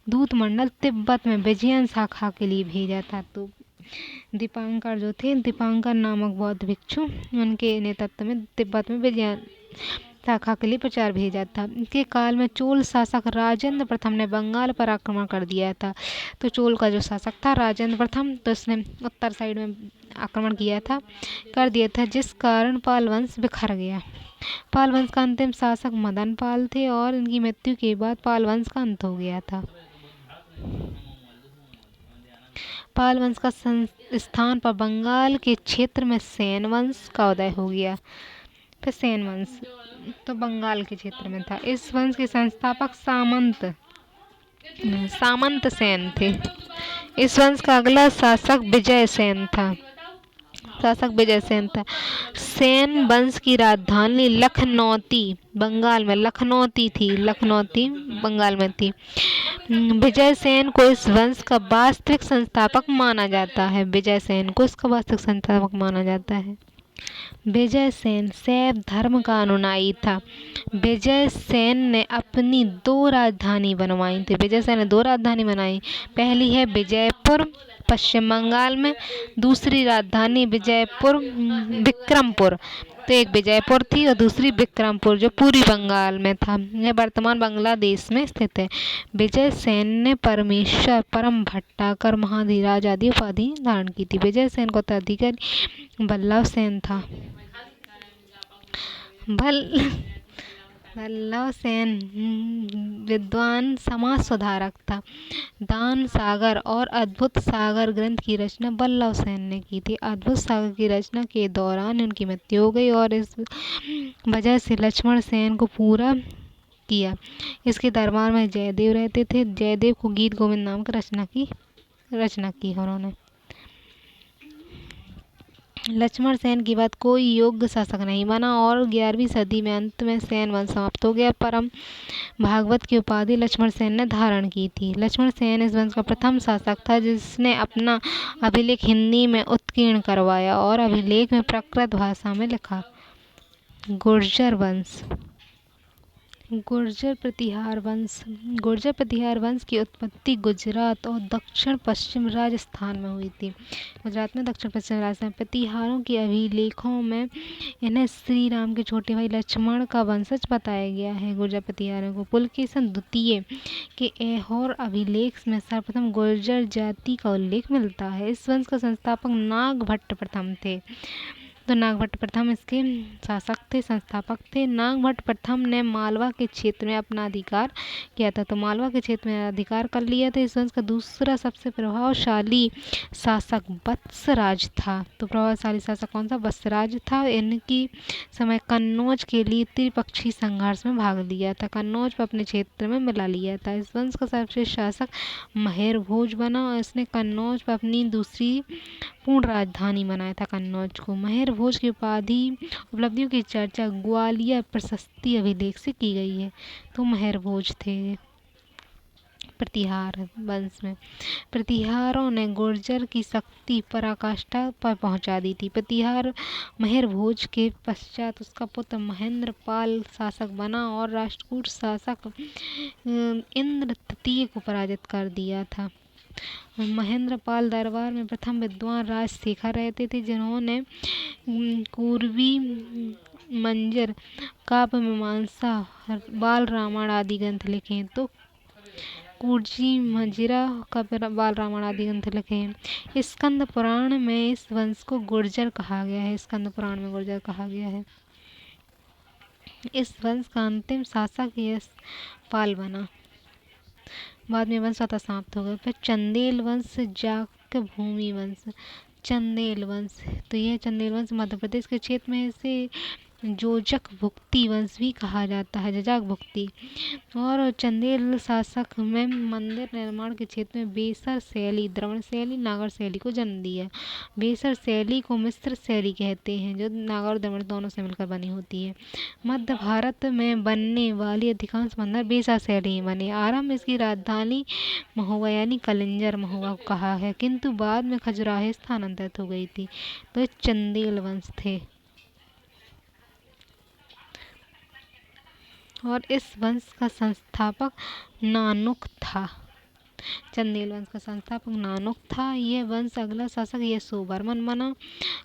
दूत मंडल तिब्बत में विजयन शाखा के लिए भेजा था। तो दीपांकर जो थे, दीपांकर नामक बौद्ध भिक्षु, उनके नेतृत्व में तिब्बत में विजयन शाखा के लिए प्रचार भेजा था। इनके काल में चोल शासक राजेंद्र प्रथम ने बंगाल पर आक्रमण कर दिया था। तो चोल का जो शासक था राजेंद्र प्रथम, तो उसने उत्तर साइड में आक्रमण कर दिया था, जिस कारण पाल वंश बिखर गया। पाल वंश का अंतिम शासक मदन पाल थे और इनकी मृत्यु के बाद पाल वंश का अंत हो गया था। पाल वंश का स्थान पर बंगाल के क्षेत्र में सेन वंश का उदय हो गया। फिर सेन वंश तो बंगाल के क्षेत्र में था। इस वंश के संस्थापक सामंत सेन थे। इस वंश का अगला शासक विजय सेन था। सेन वंश की राजधानी लखनौती बंगाल में थी। विजय सेन को इस वंश का वास्तविक संस्थापक माना जाता है। विजय सेन शैव धर्म का अनुयायी था। विजय सेन ने अपनी 2 राजधानी बनवाई थी। पहली है विजयपुर पश्चिम बंगाल में, दूसरी राजधानी विक्रमपुर। तो एक विजयपुर थी और दूसरी विक्रमपुर जो पूर्वी बंगाल में था। यह वर्तमान बांग्लादेश में स्थित है। विजय सेन ने परमेश्वर, परम भट्टाकर, महाधीराज आदि उपाधि धारण की थी। विजय सेन का उत्तराधिकारी बल्लभ सेन था। बल्लभ सेन विद्वान समाज सुधारक था। दान सागर और अद्भुत सागर ग्रंथ की रचना बल्लभ सेन ने की थी। अद्भुत सागर की रचना के दौरान उनकी मृत्यु हो गई और इस वजह से लक्ष्मण सेन को पूरा किया। इसके दरबार में जयदेव रहते थे। जयदेव को गीत गोविंद नाम की रचना की उन्होंने। लक्ष्मण सेन के बाद कोई योग्य शासक नहीं बना और 11वीं सदी में अंत में सेन वंश समाप्त हो गया। परम भागवत की उपाधि लक्ष्मण सेन ने धारण की थी। लक्ष्मण सेन इस वंश का प्रथम शासक था जिसने अपना अभिलेख हिंदी में उत्कीर्ण करवाया और अभिलेख में प्राकृत भाषा में लिखा। गुर्जर प्रतिहार वंश की उत्पत्ति गुजरात और दक्षिण पश्चिम राजस्थान में हुई थी। प्रतिहारों के अभिलेखों में इन्हें श्री राम के छोटे भाई लक्ष्मण का वंशज बताया गया है। गुर्जर प्रतिहारों को पुलकेशन द्वितीय के ऐहोर अभिलेख में सर्वप्रथम गुर्जर जाति का उल्लेख मिलता है। इस वंश का संस्थापक नागभट्ट प्रथम थे। तो नागभट्ट प्रथम इसके संस्थापक थे। नागभट्ट प्रथम ने मालवा के क्षेत्र में अपना अधिकार किया था। तो मालवा के क्षेत्र में अधिकार कर लिया था। इस वंश का दूसरा सबसे प्रभावशाली शासक वत्सराज था। तो प्रभावशाली शासक कौन सा? वत्सराज था। इनकी समय कन्नौज के लिए त्रिपक्षीय संघर्ष में भाग लिया था। कन्नौज पर अपने क्षेत्र में मिला लिया था। इस वंश का सर्वश्रेष्ठ शासक महेर भोज बना और इसने कन्नौज पर अपनी दूसरी पूर्ण राजधानी बनाया था कन्नौज को। महर भोज की उपलब्धियों की चर्चा ग्वालियर प्रशस्ति अभिलेख से की गई है। तो महर भोज थे। प्रतिहार वंश में प्रतिहारों ने गुर्जर की शक्ति पराकाष्ठा पर पहुंचा दी थी। प्रतिहार महर भोज के पश्चात उसका पुत्र महेंद्र पाल शासक बना और राष्ट्रकूट शासक इंद्र तृतीय को पराजित कर दिया था। महेंद्र पाल दरबार में प्रथम विद्वान राजशेखर रहते थे, जिन्होंने पूर्वी मंजर काव्य मीमांसा बाल रामायण आदि ग्रंथ लिखे हैं। तो कुर्जी मंजिरा का बाल रामायण आदि ग्रंथ लिखे हैं। स्कंद पुराण में इस वंश को गुर्जर कहा गया है। स्कंद पुराण में गुर्जर कहा गया है। इस वंश का अंतिम शासक यशपाल बना। बाद में वंश स्वतः समाप्त हो गया। फिर चंदेल वंश, जाक भूमि वंश। चंदेल वंश, तो यह चंदेल वंश मध्य प्रदेश के क्षेत्र में इसे जोजक भुक्ति वंश भी कहा जाता है। जजाक भुक्ति और चंदेल शासक में मंदिर निर्माण के क्षेत्र में बेसर शैली, द्रवण शैली, नागर शैली को जन्म दिया। बेसर शैली को मिश्र शैली कहते हैं, जो नागर और द्रवण दोनों से मिलकर बनी होती है। मध्य भारत में बनने वाली अधिकांश मंदिर बेसर शैली में बने। आरंभ में इसकी राजधानी महोबा यानी कलिंजर महोबा को कहा है, किंतु बाद में खजुराहो स्थानांतरित हो गई थी। तो ये चंदेल वंश थे। और इस वंश का संस्थापक नानुक था। चंदेल वंश का संस्थापक नानुक था। यह वंश अगला शासक यशोवर्मन बना।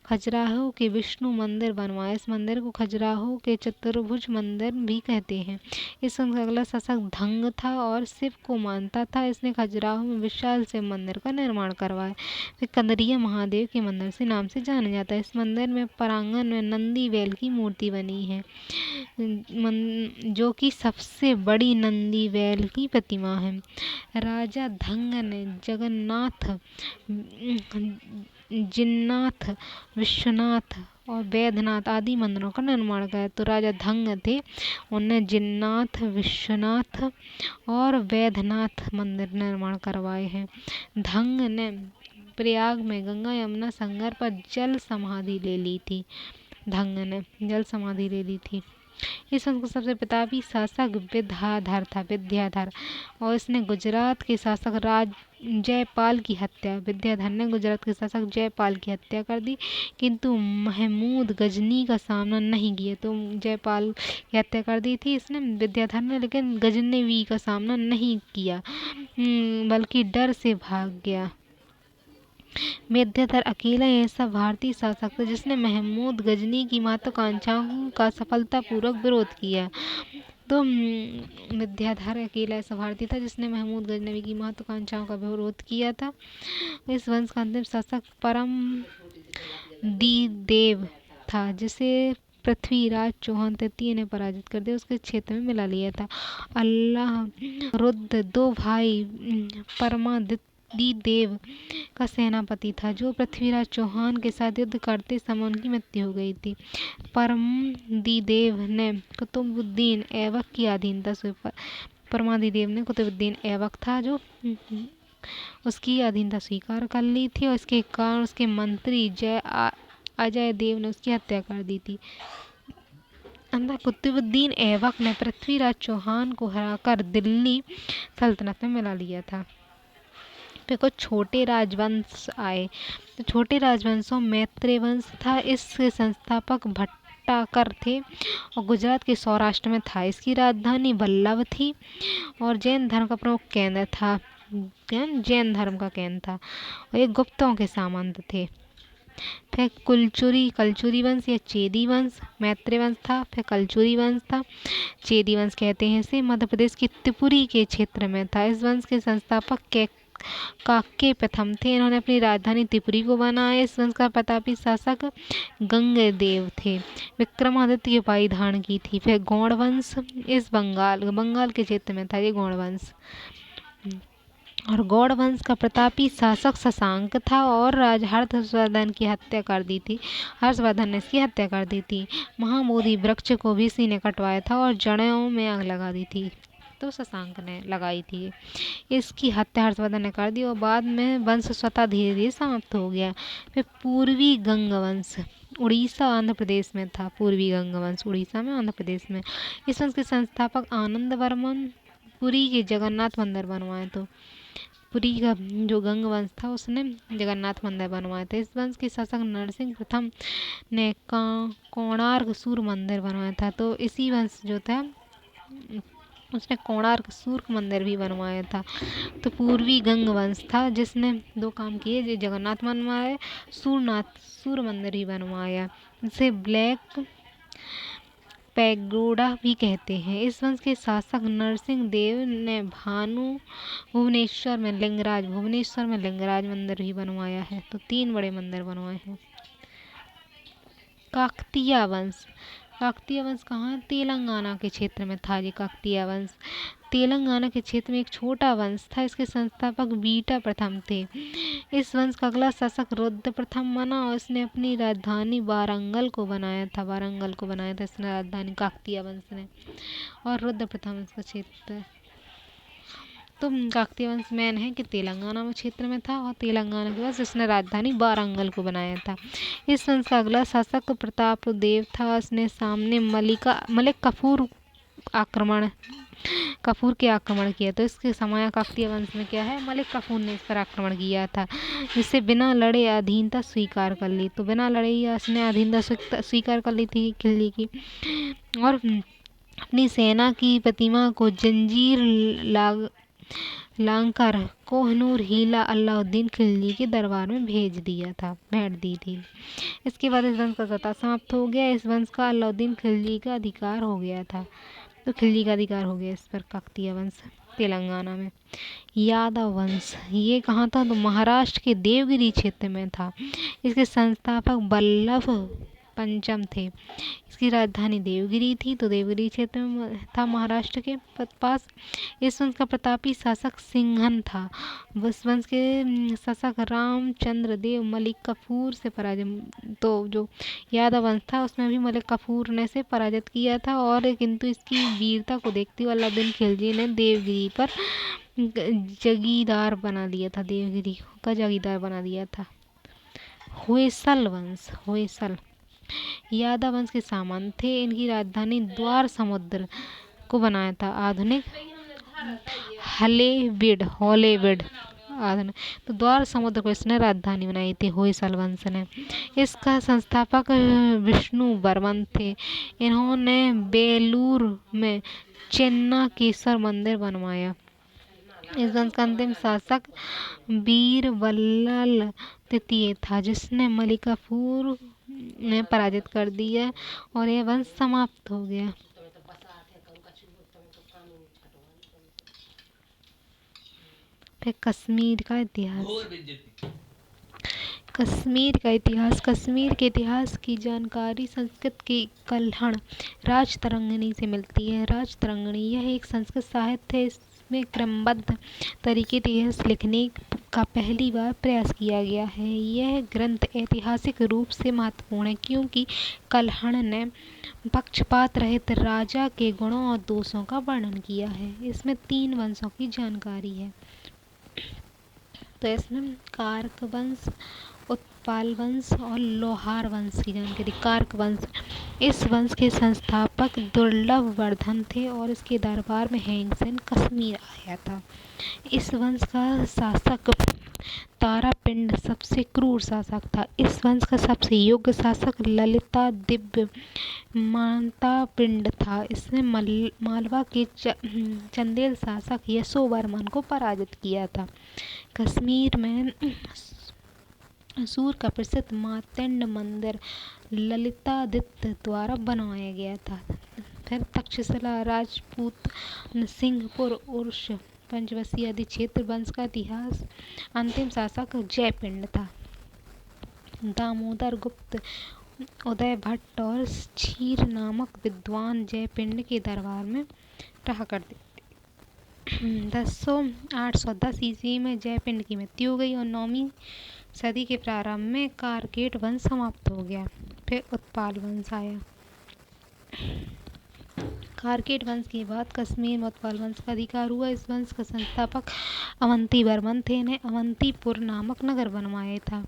खजुराहो के विष्णु मंदिर बनवाया। इस मंदिर को खजुराहो के चतुर्भुज मंदिर भी कहते हैं। इस वंश का अगला शासक धंग था और शिव को मानता था। इसने खजुराहो में विशाल शिव मंदिर का निर्माण करवाया। फिर कंदरिया महादेव के मंदिर से नाम से जाना जाता है। इस मंदिर में प्रांगण में नंदी बैल की मूर्ति बनी है, जो कि सबसे बड़ी नंदी बैल की प्रतिमा है। राजा धंग ने जगन्नाथ, जिन्नाथ, विश्वनाथ और वैद्यनाथ आदि मंदिरों का निर्माण किया। तो राजा धंग थे, उन्होंने जिन्नाथ, विश्वनाथ और वैद्यनाथ मंदिर निर्माण करवाए हैं। धंग ने प्रयाग में गंगा यमुना संगम पर जल समाधि ले ली थी। धंग ने जल समाधि ले ली थी। इस वंश का सबसे प्रतापी शासक विद्याधर और इसने गुजरात के शासक जयपाल की हत्या विद्याधर ने गुजरात के शासक जयपाल की हत्या कर दी, किंतु महमूद गजनी का सामना नहीं किया। तो जयपाल की हत्या कर दी थी इसने विद्याधर ने, लेकिन गजनवी का सामना नहीं किया, बल्कि डर से भाग गया। विद्याधर अकेला ऐसा भारतीय शासक था जिसने महमूद गजनी की महत्वाकांक्षाओं का सफलतापूर्वक विरोध किया। तो विद्याधर अकेला ऐसा भारतीय था जिसने महमूद गजनवी की महत्वाकांक्षाओं का विरोध किया था। इस वंश का अंतिम शासक परमदीदेव था, जिसे पृथ्वीराज चौहान तृतीय ने पराजित कर दिया, उसके क्षेत्र में मिला लिया था। अल्लाह रुद्र दो भाई परमदीदेव का सेनापति था, जो पृथ्वीराज चौहान के साथ युद्ध करते समय उनकी मृत्यु हो गई थी। परमदीदेव ने कुतुबुद्दीन ऐबक की अधीनता परमदीदेव ने कुतुबुद्दीन ऐबक था जो उसकी अधीनता स्वीकार कर ली थी, और इसके कारण उसके मंत्री अजय देव ने उसकी हत्या कर दी थी। अंदर कुतुबुद्दीन ऐबक ने पृथ्वीराज चौहान को हराकर दिल्ली सल्तनत में मिला लिया था। फिर कुछ छोटे राजवंश आए। तो छोटे राजवंशों मैत्रेय वंश था, इसके संस्थापक भट्टाकर थे और गुजरात के सौराष्ट्र में था। इसकी राजधानी वल्लभ थी और जैन धर्म का प्रमुख केंद्र था। जैन धर्म का केंद्र था और ये गुप्तों के सामंत थे। फिर कलचुरी वंश या चेदी वंश मैत्रेय वंश था। फिर कलचुरी वंश था, चेदी वंश कहते हैं इसे, मध्य प्रदेश की त्रिपुरी के क्षेत्र में था। इस वंश के संस्थापक काके प्रथम थे, इन्होंने अपनी राजधानी त्रिपुरी को बनाया। इस वंश का प्रतापी शासक गंगदेव थे। विक्रमादित्य की उपाधि धारण की थी। फिर गौड़ वंश, इस बंगाल के क्षेत्र में था ये गौड़ वंश, और गौड़ वंश का प्रतापी शासक शशांक था और राजा हर्षवर्धन की हत्या कर दी थी। हर्षवर्धन ने इसकी हत्या कर दी थी। महाबोधि वृक्ष को भी इसी ने कटवाया था और जड़ों में आग लगा दी थी। तो शशांक ने लगाई थी। इसकी हत्या हर्षवर्धन ने कर दी और बाद में वंश स्वतः धीरे धीरे समाप्त हो गया। फिर पूर्वी गंग वंश उड़ीसा आंध्र प्रदेश में था। पूर्वी गंग वंश उड़ीसा में आंध्र प्रदेश में। इस वंश के संस्थापक आनंद वर्मन पुरी के जगन्नाथ मंदिर बनवाए। तो पुरी का जो गंग वंश था उसने जगन्नाथ मंदिर बनवाए थे। इस वंश के शासक नरसिंह प्रथम ने कोणार्क सूर्य मंदिर बनवाया था। तो इसी वंश जो था उसने कोणार्क सूर्य मंदिर भी बनवाया था। तो पूर्वी गंग वंश था जिसने दो काम किए, जगन्नाथ बनवाए, सूर्य मंदिर ही बनवाया। इसे ब्लैक पैगोडा भी कहते हैं। इस वंश के शासक नरसिंह देव ने भुवनेश्वर में लिंगराज मंदिर भी बनवाया है। तो 3 बड़े मंदिर बनवाए हैं। काकतीय वंश कहाँ? तेलंगाना के क्षेत्र में था ये काकतीय वंश। तेलंगाना के क्षेत्र में एक छोटा वंश था। इसके संस्थापक बीटा प्रथम थे। इस वंश का अगला शासक रुद्र प्रथम बना और इसने अपनी राजधानी वारंगल को बनाया था इसने राजधानी काकतीय वंश ने। और रुद्र प्रथम इसका क्षेत्र। तो काकतीय वंश मैन है कि तेलंगाना में क्षेत्र में था और तेलंगाना के बाद इसने राजधानी वारंगल को बनाया था। इस वंश का अगला शासक प्रतापदेव था। इसने सामने मलिक कफूर के आक्रमण किया। तो इसके समय काकतीय वंश में क्या है, मलिक कफूर ने इस पर आक्रमण किया था, जिससे बिना लड़े अधीनता स्वीकार कर ली। तो बिना लड़े इसने अधीनता स्वीकार कर ली थी किले की और अपनी सेना की प्रतिमा को जंजीर लांकर कोहनूर हीला अलाउद्दीन खिलजी के दरबार में भेंट दी थी। इसके बाद इस वंश का सत्ता समाप्त हो गया। इस वंश का अलाउद्दीन खिलजी का अधिकार हो गया था। तो खिलजी का अधिकार हो गया इस पर। काकतीय वंश तेलंगाना में। यादव वंश ये कहाँ था? तो महाराष्ट्र के देवगिरी क्षेत्र में था। इसके संस्थापक बल्लभ पंचम थे। इसकी राजधानी देवगिरी थी। तो देवगिरी क्षेत्र में था महाराष्ट्र के पास। इस वंश का प्रतापी शासक सिंघन था। इस वंश के शासक रामचंद्र देव मलिक कफूर से पराजित। तो जो यादव वंश था उसमें भी मलिक कफूर ने से पराजित किया था और किंतु इसकी वीरता को देखते हुए अलाउद्दीन खिलजी ने देवगिरी पर जागीरदार बना दिया था। देवगिरी का जागीरदार बना दिया था। होयसल वंश यादव वंश के सामंत थे। इनकी राजधानी द्वार समुद्र को बनाया था। आधुनिक हॉलेविड आधुनिक तो द्वार समुद्र को इसने राजधानी बनाई थी होयसल वंश ने। इसका संस्थापक विष्णु बर्मन थे। इन्होंने बेलूर में चेन्नाकेश्वर मंदिर बनवाया। इस वंश का अंतिम शासक बीरबल्लाल तृतीय था, जिसने मलिक कफूर ने पराजित कर दिया और यह वंश समाप्त हो गया। फिर कश्मीर का इतिहास। कश्मीर के इतिहास की जानकारी संस्कृत के कल्हण राजतरंगिणी से मिलती है। राजतरंगिणी यह एक संस्कृत साहित्य है। इसमें क्रमबद्ध तरीके इतिहास लिखने का पहली बार प्रयास किया गया है। यह ग्रंथ ऐतिहासिक रूप से महत्वपूर्ण है क्योंकि कल्हण ने पक्षपात रहित राजा के गुणों और दोषों का वर्णन किया है। इसमें 3 वंशों की जानकारी है। तो इसमें कारक वंश, उत्पाल वंश और लोहार वंश की जानकारी। कारक वंश इस वंश के संस्थापक दुर्लभ वर्धन थे और इसके दरबार में हैंगसेन कश्मीर आया था। इस वंश का शासक तारापिंड सबसे क्रूर शासक था। इस वंश का सबसे योग्य शासक ललिता दिव्य मातापिंड था। इसने मालवा के चंदेल शासक यशोवर्मन को पराजित किया था। कश्मीर में सूर का प्रसिद्ध मार्तंड मंदिर ललितादित्य द्वारा बनवाया गया था। फिर तक्षशिला राजपूत सिंहपुर उर्स पंचवसी आदि क्षेत्र वंश का इतिहास। अंतिम शासक जयपिंड था। दामोदर गुप्त, उदय भट्ट और क्षीर नामक विद्वान जयपिंड के दरबार में रहा करते थे। 810 ईस्वी में जयपिंड की मृत्यु हो गई और 9वीं सदी के प्रारंभ में कारकेट वंश समाप्त हो गया। फिर उत्पाल वंश आया। कारकेट वंश के बाद कश्मीर मतपाल वंश का अधिकार हुआ। इस वंश का संस्थापक अवंती वर्मन थे। इन्हें अवंतीपुर नामक नगर बनवाया था।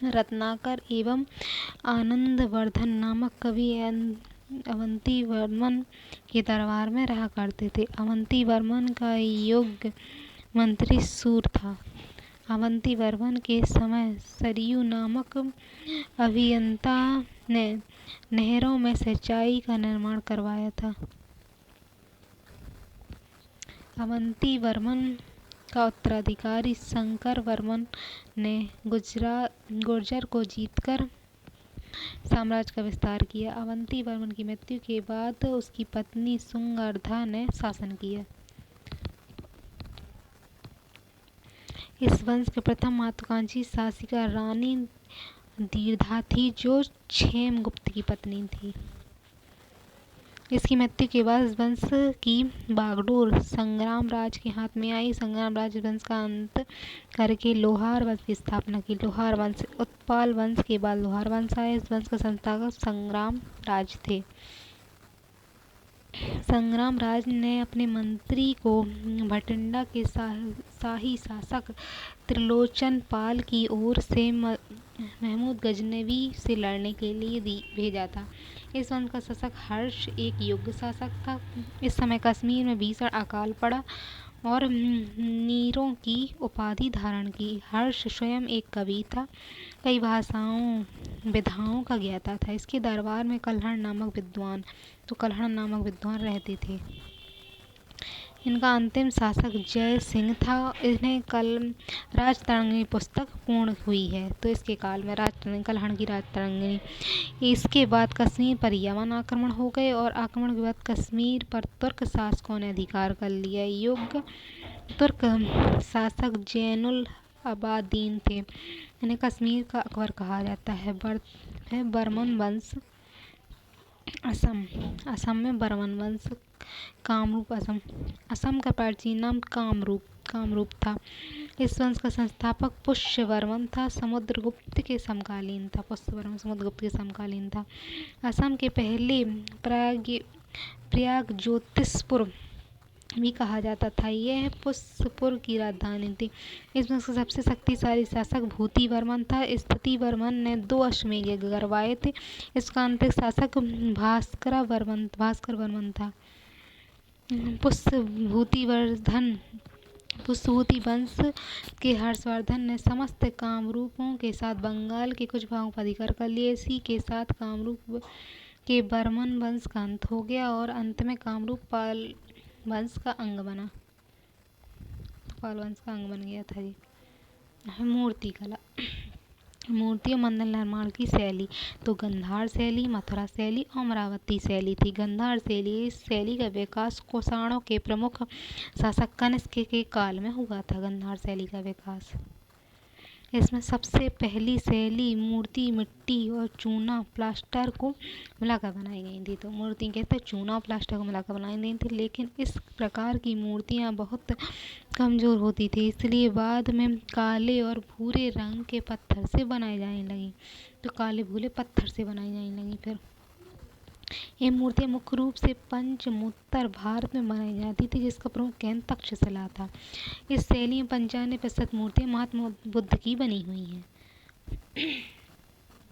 रत्नाकर एवं आनंदवर्धन नामक कवि अवंती वर्मन के दरबार में रहा करते थे। अवंती वर्मन का योग्य मंत्री सूर था। अवंती वर्मन के समय सरयू नामक अभियंता ने नहरों में सिंचाई का निर्माण करवाया था। अवंती वर्मन का उत्तराधिकारी शंकर वर्मन ने गुर्जर को जीतकर साम्राज्य का विस्तार किया। अवंती वर्मन की मृत्यु के बाद उसकी पत्नी सुंगर्धा ने शासन किया। इस वंश के प्रथम महत्वाकांक्षी शासिका रानी दीर्घा थी, जो क्षेमगुप्त की पत्नी थी। इसकी मृत्यु के बाद इस वंश की बागडोर संग्रामराज के हाथ में आई। संग्रामराज वंश का अंत करके लोहार वंश की स्थापना की। लोहार वंश उत्पाल वंश के बाद लोहार वंश आया। इस वंश का संस्थापक संग्रामराज थे। संग्रामराज ने अपने मंत्री को भटिंडा के शाही शासक त्रिलोचन पाल की ओर से महमूद गजनवी से लड़ने के लिए भेजा था। इस वंश का शासक हर्ष एक योग्य शासक था। इस समय कश्मीर में भीषण अकाल पड़ा और नीरों की उपाधि धारण की। हर्ष स्वयं एक कवि था। कई भाषाओं विधाओं का ज्ञाता था। इसके दरबार में कल्हण नामक विद्वान रहते थे। इनका अंतिम शासक जय सिंह था। इन्हें राजतरंगिणी पुस्तक पूर्ण हुई है, तो इसके काल में कल्हण की राजतरंगिणी। इसके बाद कश्मीर पर यमन आक्रमण हो गए और आक्रमण के बाद कश्मीर पर तुर्क शासकों ने अधिकार कर लिया। योग्य तुर्क शासक जैनुल अबादीन थे। इन्हें कश्मीर का अकबर कहा जाता है। बर्मन वंश असम में बर्मन वंश कामरूप असम का प्राचीन नाम कामरूप था। इस वंश का संस्थापक पुष्यवर्मन था। समुद्रगुप्त के समकालीन था। असम के पहले प्रयाग ज्योतिषपुर भी कहा जाता था। यह पुष्यपुर की राजधानी थी। इस वंश का सबसे शक्तिशाली शासक भूति वर्मन था। स्थिति वर्मन ने 2 अश्वमेध यज्ञ करवाए थे। इसका अंतिम शासक भास्कर वर्मन था। पुष्यभूति वंश के हर्षवर्धन ने समस्त कामरूपों के साथ बंगाल के कुछ भागों पर अधिकार कर लिया। इसी के साथ कामरूप के बर्मन वंश का अंत हो गया और अंत में कामरूप पाल वंश का अंग बन गया था। मूर्ति कला, मूर्ति और मंदिर निर्माण की शैली तो गंधार शैली, मथुरा शैली और अमरावती शैली थी। गंधार शैली, इस शैली का विकास कुषाणों के प्रमुख शासक कनिष्क के काल में हुआ था। गंधार शैली का विकास, इसमें सबसे पहली शैली मूर्ति मिट्टी और चूना प्लास्टर को मिलाकर बनाई गई थी। तो मूर्ति कहते चूना और प्लास्टर को मिलाकर बनाई गई थी, लेकिन इस प्रकार की मूर्तियां बहुत कमजोर होती थी, इसलिए बाद में काले और भूरे रंग के पत्थर से बनाई जाने लगी। तो काले भूरे पत्थर से बनाई जाने लगी। फिर ये मूर्तियां मुख्य रूप से उत्तर भारत में बनाई जाती थी, जिसका प्रमुख केंद्र तक्षशिला था। इस शैली में 95% मूर्तियां महात्मा बुद्ध की बनी हुई हैं।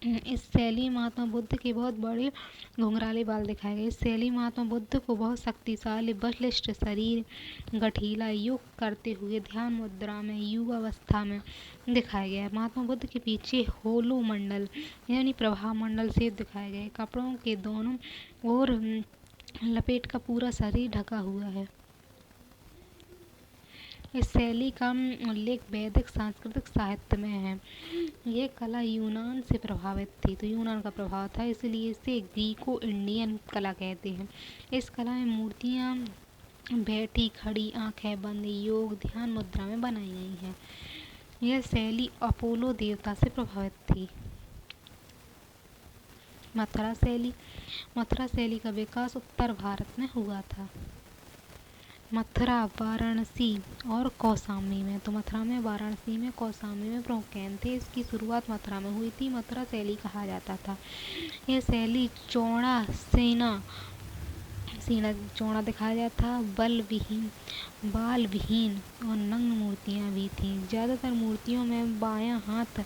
इस शैली में महात्मा बुद्ध के बहुत बड़े घुंघराले बाल दिखाए गए। इस शैली में महात्मा बुद्ध को बहुत शक्तिशाली बलिष्ठ शरीर, गठीला योग करते हुए ध्यान मुद्रा में युवावस्था में दिखाया गया है। महात्मा बुद्ध के पीछे होलो मंडल यानी प्रभा मंडल से दिखाए गए। कपड़ों के दोनों ओर लपेट का पूरा शरीर ढका हुआ है। इस शैली का उल्लेख वैदिक सांस्कृतिक साहित्य में है। यह कला यूनान से प्रभावित थी, तो यूनान का प्रभाव था, इसलिए इसे ग्रीको इंडियन कला कहते हैं। इस कला में मूर्तियाँ बैठी, खड़ी, आंखें बंद, योग, ध्यान मुद्रा में बनाई गई हैं। यह शैली अपोलो देवता से प्रभावित थी। मथुरा शैली का विकास उत्तर भारत में हुआ था। मथुरा, वाराणसी और कौशाम्बी में। तो मथुरा में, वाराणसी में, कौशाम्बी में प्रमुख केंद्र थे। इसकी शुरुआत मथुरा में हुई थी। मथुरा शैली कहा जाता था। यह शैली चौड़ा सीना चौड़ा दिखाया जाता था। बाल विहीन और नग्न मूर्तियाँ भी थीं। ज़्यादातर मूर्तियों में बायां हाथ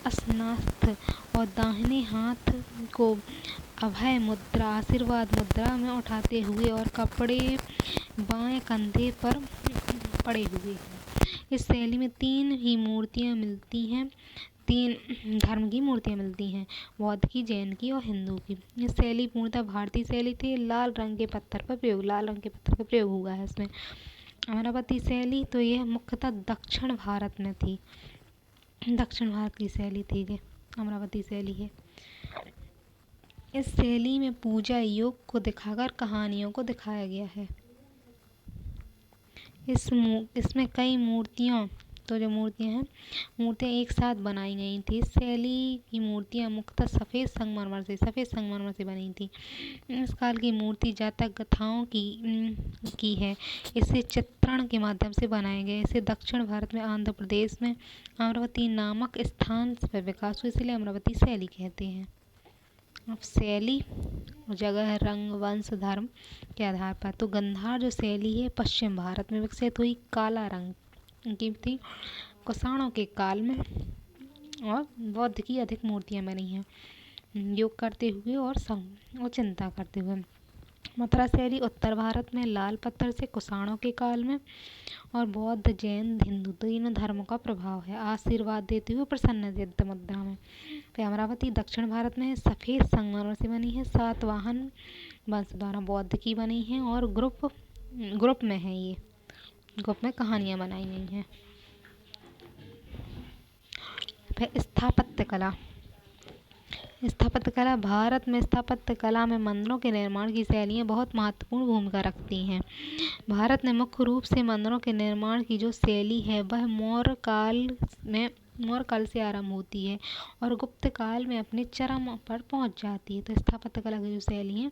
असनास्थ और दाहिने हाथ को अभय मुद्रा, आशीर्वाद मुद्रा में उठाते हुए और कपड़े बाएं कंधे पर पड़े हुए हैं। इस शैली में तीन धर्म की मूर्तियाँ मिलती हैं, बौद्ध की, जैन की और हिंदू की। ये शैली पूर्णतः भारतीय शैली थी। लाल रंग के पत्थर का प्रयोग हुआ है इसमें। अमरावती शैली, तो यह मुख्यतः दक्षिण भारत में थी। दक्षिण भारत की शैली थी ये अमरावती शैली है। इस शैली में पूजा योग को दिखाकर कहानियों को दिखाया गया है। इसमें कई मूर्तियाँ एक साथ बनाई गई थी। इस शैली की मूर्तियाँ मुख्यतः सफ़ेद संगमरमर से बनी थी। इस काल की मूर्ति जातक गाथाओं की है। इसे चित्रण के माध्यम से बनाए गए। इसे दक्षिण भारत में, आंध्र प्रदेश में अमरावती नामक स्थान पर विकास हुआ, इसलिए अमरावती शैली कहते हैं। अब शैली, जगह, रंग, वंश, धर्म के आधार पर। तो गंधार जो शैली है पश्चिम भारत में विकसित हुई, काला रंग की थी, कुषाणों के काल में, और बौद्ध की अधिक मूर्तियाँ बनी हैं योग करते हुए और चिंता करते हुए। मथुरा शैली उत्तर भारत में, लाल पत्थर से, कुषाणों के काल में, और बौद्ध, जैन, हिंदू तीनों धर्मों का प्रभाव है। आशीर्वाद देते हुए प्रसन्न मुद्रा में। फिर अमरावती दक्षिण भारत में, सफ़ेद संगमरमर से बनी है, सातवाहन वंश द्वारा बौद्ध की बनी है, और ग्रुप में है। ये ग्रुप में कहानियाँ बनाई गई हैं। फिर स्थापत्य कला। भारत में स्थापत्य कला में मंदिरों के निर्माण की शैलियाँ बहुत महत्वपूर्ण भूमिका रखती हैं। भारत में मुख्य रूप से मंदिरों के निर्माण की जो शैली है वह मौर्य काल से आरंभ होती है और गुप्त काल में अपने चरम पर पहुंच जाती है। तो स्थापत्य कला की जो शैली है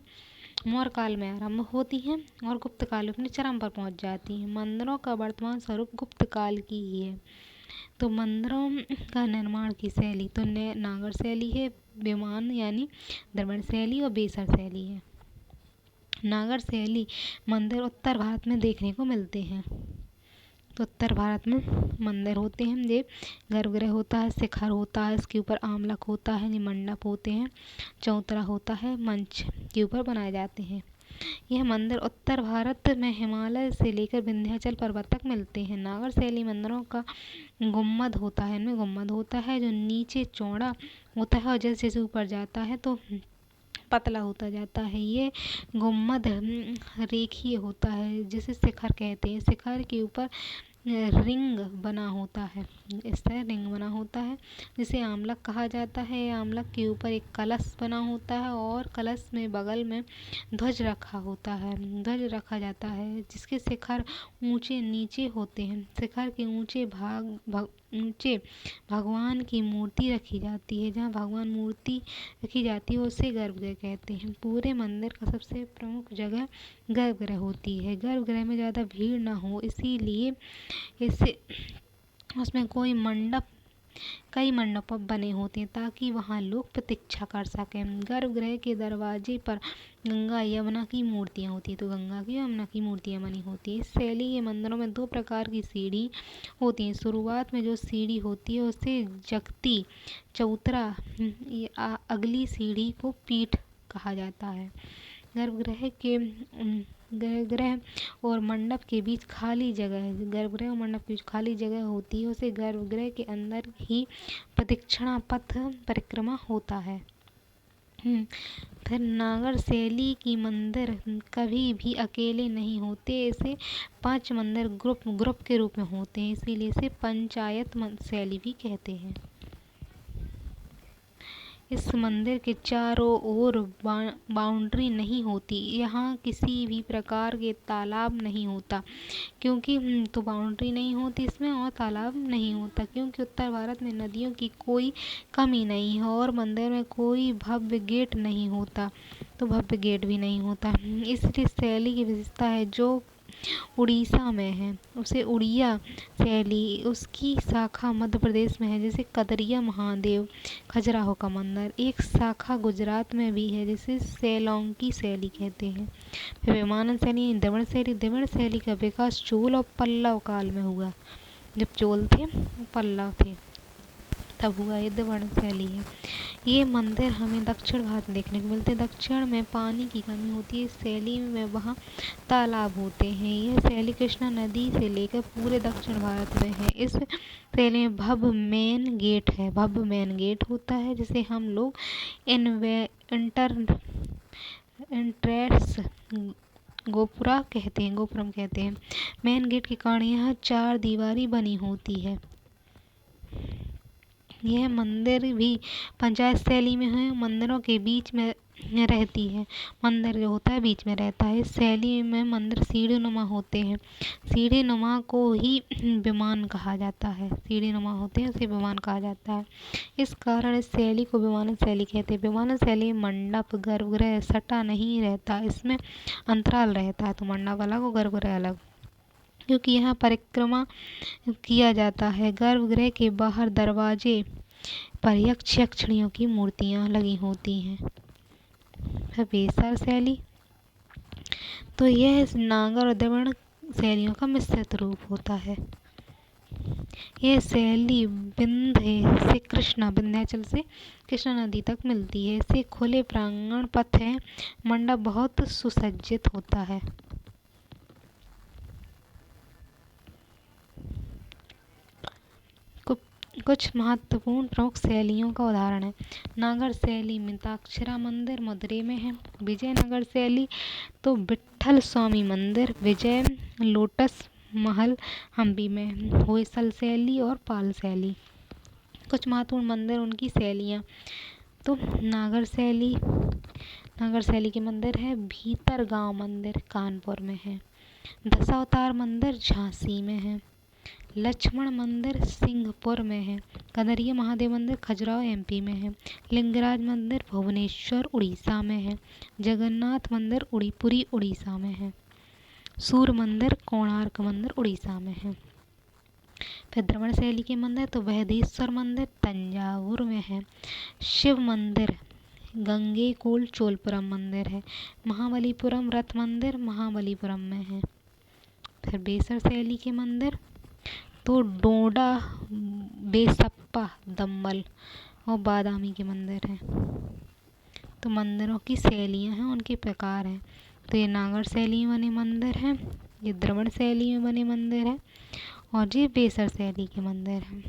मौर्य काल में आरंभ होती है और गुप्त काल में अपने चरम पर पहुंच जाती है। मंदिरों का वर्तमान स्वरूप गुप्त काल की ही है। तो मंदिरों का निर्माण की शैली, तो नागर शैली है, विमान यानी द्रविड़ शैली, और बेसर शैली है। नागर शैली मंदिर उत्तर भारत में देखने को मिलते हैं। तो उत्तर भारत में मंदिर होते हैं, ये गर्भगृह होता है, शिखर होता है, इसके ऊपर आमलक होता है, ये मंडप होते हैं, चौतरा होता है, मंच के ऊपर बनाए जाते हैं। यह मंदिर उत्तर भारत में हिमालय से लेकर विंध्याचल पर्वत तक मिलते हैं। नागर शैली मंदिरों का गुम्बद होता है, इनमें गुम्बद होता है जो नीचे चौड़ा होता है और जैसे जैसे ऊपर जाता है तो पतला होता जाता है। ये गुम्बद रेखीय होता है जिसे शिखर कहते हैं। शिखर के ऊपर रिंग बना होता है, इस तरह रिंग बना होता है जिसे आमलक कहा जाता है। आमलक के ऊपर एक कलश बना होता है और कलश में बगल में ध्वज रखा जाता है जिसके शिखर ऊंचे नीचे होते हैं। शिखर के ऊंचे भगवान की मूर्ति रखी जाती है। जहाँ भगवान मूर्ति रखी जाती है उसे गर्भगृह कहते हैं। पूरे मंदिर का सबसे प्रमुख जगह गर्भगृह होती है। गर्भगृह में ज़्यादा भीड़ ना हो इसीलिए उसमें कई मंडप बने होते हैं ताकि वहाँ लोग प्रतीक्षा कर सकें। गर्भगृह के दरवाजे पर गंगा यमुना की मूर्तियाँ होती हैं, तो गंगा की यमुना की मूर्तियाँ बनी होती हैं। इस शैली के मंदिरों में दो प्रकार की सीढ़ी होती हैं। शुरुआत में जो सीढ़ी होती है उसे जगती चौतरा, अगली सीढ़ी को पीठ कहा जाता है। गर्भगृह और मंडप के बीच खाली जगह होती है उसे गर्भगृह के अंदर ही प्रदक्षिणा पथ परिक्रमा होता है। फिर नागर शैली की मंदिर कभी भी अकेले नहीं होते, इसे 5 मंदिर ग्रुप के रूप में होते हैं, इसीलिए इसे पंचायत शैली भी कहते हैं। इस मंदिर के चारों ओर बाउंड्री नहीं होती। यहाँ किसी भी प्रकार के तालाब नहीं होता क्योंकि तो बाउंड्री नहीं होती इसमें और तालाब नहीं होता क्योंकि उत्तर भारत में नदियों की कोई कमी नहीं है और मंदिर में कोई भव्य गेट नहीं होता। तो भव्य गेट भी नहीं होता। इसलिए शैली की विशेषता है जो उड़ीसा में है उसे उड़िया शैली, उसकी शाखा मध्य प्रदेश में है जैसे कदरिया महादेव खजुराहो का मंदिर। एक शाखा गुजरात में भी है जिसे सैलोंकी शैली कहते हैं। फिर विमानन शैली, द्रविड़ शैली। द्रविड़ शैली का विकास चोल और पल्लव काल में हुआ। जब चोल थे पल्लव थे तब हुआ, ये द्रविड़ शैली है। ये मंदिर हमें दक्षिण भारत में देखने को मिलते हैं। दक्षिण में पानी की कमी होती है, इस शैली में वहाँ तालाब होते हैं। यह शैली कृष्णा नदी से लेकर पूरे दक्षिण भारत में है। इस शैली में भव्य मेन गेट है, भव्य मेन गेट होता है जिसे हम लोग एंट्रेंस गोपुरा कहते हैं, गोपुरम कहते हैं। मेन गेट के कारण यहाँ 4 दीवारी बनी होती है। यह मंदिर भी पंचायत शैली में है, मंदिरों के बीच में रहती है। मंदिर जो होता है बीच में रहता है। इस शैली में मंदिर सीढ़ी नुमा होते हैं। सीढ़ी नुमा को ही विमान कहा जाता है, सीढ़ी नुमा होते हैं उसे विमान कहा जाता है। इस कारण इस शैली को विमानन शैली कहते हैं। विमानन शैली में मंडप गर्भगृह सटा नहीं रहता, इसमें अंतराल रहता है, तो मंडप अलग और गर्भगृह अलग, क्योंकि यहाँ परिक्रमा किया जाता है। गर्भगृह के बाहर दरवाजे पर यक्ष यक्षिणियों की मूर्तियाँ लगी होती हैं। बेसर शैली, तो यह नागर और द्रविड़ शैलियों का मिश्रित रूप होता है। यह शैली विंध्याचल से कृष्णा नदी तक मिलती है। इसे खुले प्रांगण पथ है, मंडप बहुत सुसज्जित होता है। कुछ महत्वपूर्ण प्रमुख शैलियों का उदाहरण है। नागर शैली मिताक्षरा मंदिर मदुरै में है। विजयनगर शैली तो विट्ठल स्वामी मंदिर विजय लोटस महल हम्पी में। होयसल शैली और पाल शैली, कुछ महत्वपूर्ण मंदिर उनकी शैलियाँ, तो नागर शैली के मंदिर है भीतर गांव मंदिर कानपुर में है। दशावतार मंदिर झांसी में है। लक्ष्मण मंदिर सिंहपुर में है। कदरिया महादेव मंदिर खजुराहो एमपी में है। लिंगराज मंदिर भुवनेश्वर उड़ीसा में है। जगन्नाथ मंदिर पुरी उड़ीसा में है। सूर्य मंदिर कोणार्क मंदिर उड़ीसा में है। फिर द्रविड़ शैली के मंदिर तो बृहदेश्वर मंदिर तंजावुर में है। शिव मंदिर गंगेकोल चोलपुरम मंदिर है। महाबलीपुरम रथ मंदिर महाबलीपुरम में है। फिर बेसर शैली के मंदिर तो डोडा बेसप्पा दम्बल और बादामी के मंदिर हैं। तो मंदिरों की शैलियाँ हैं, उनके प्रकार हैं। तो ये नागर शैली में बने मंदिर हैं, ये द्रविड़ शैली में बने मंदिर हैं और ये बेसर शैली के मंदिर हैं।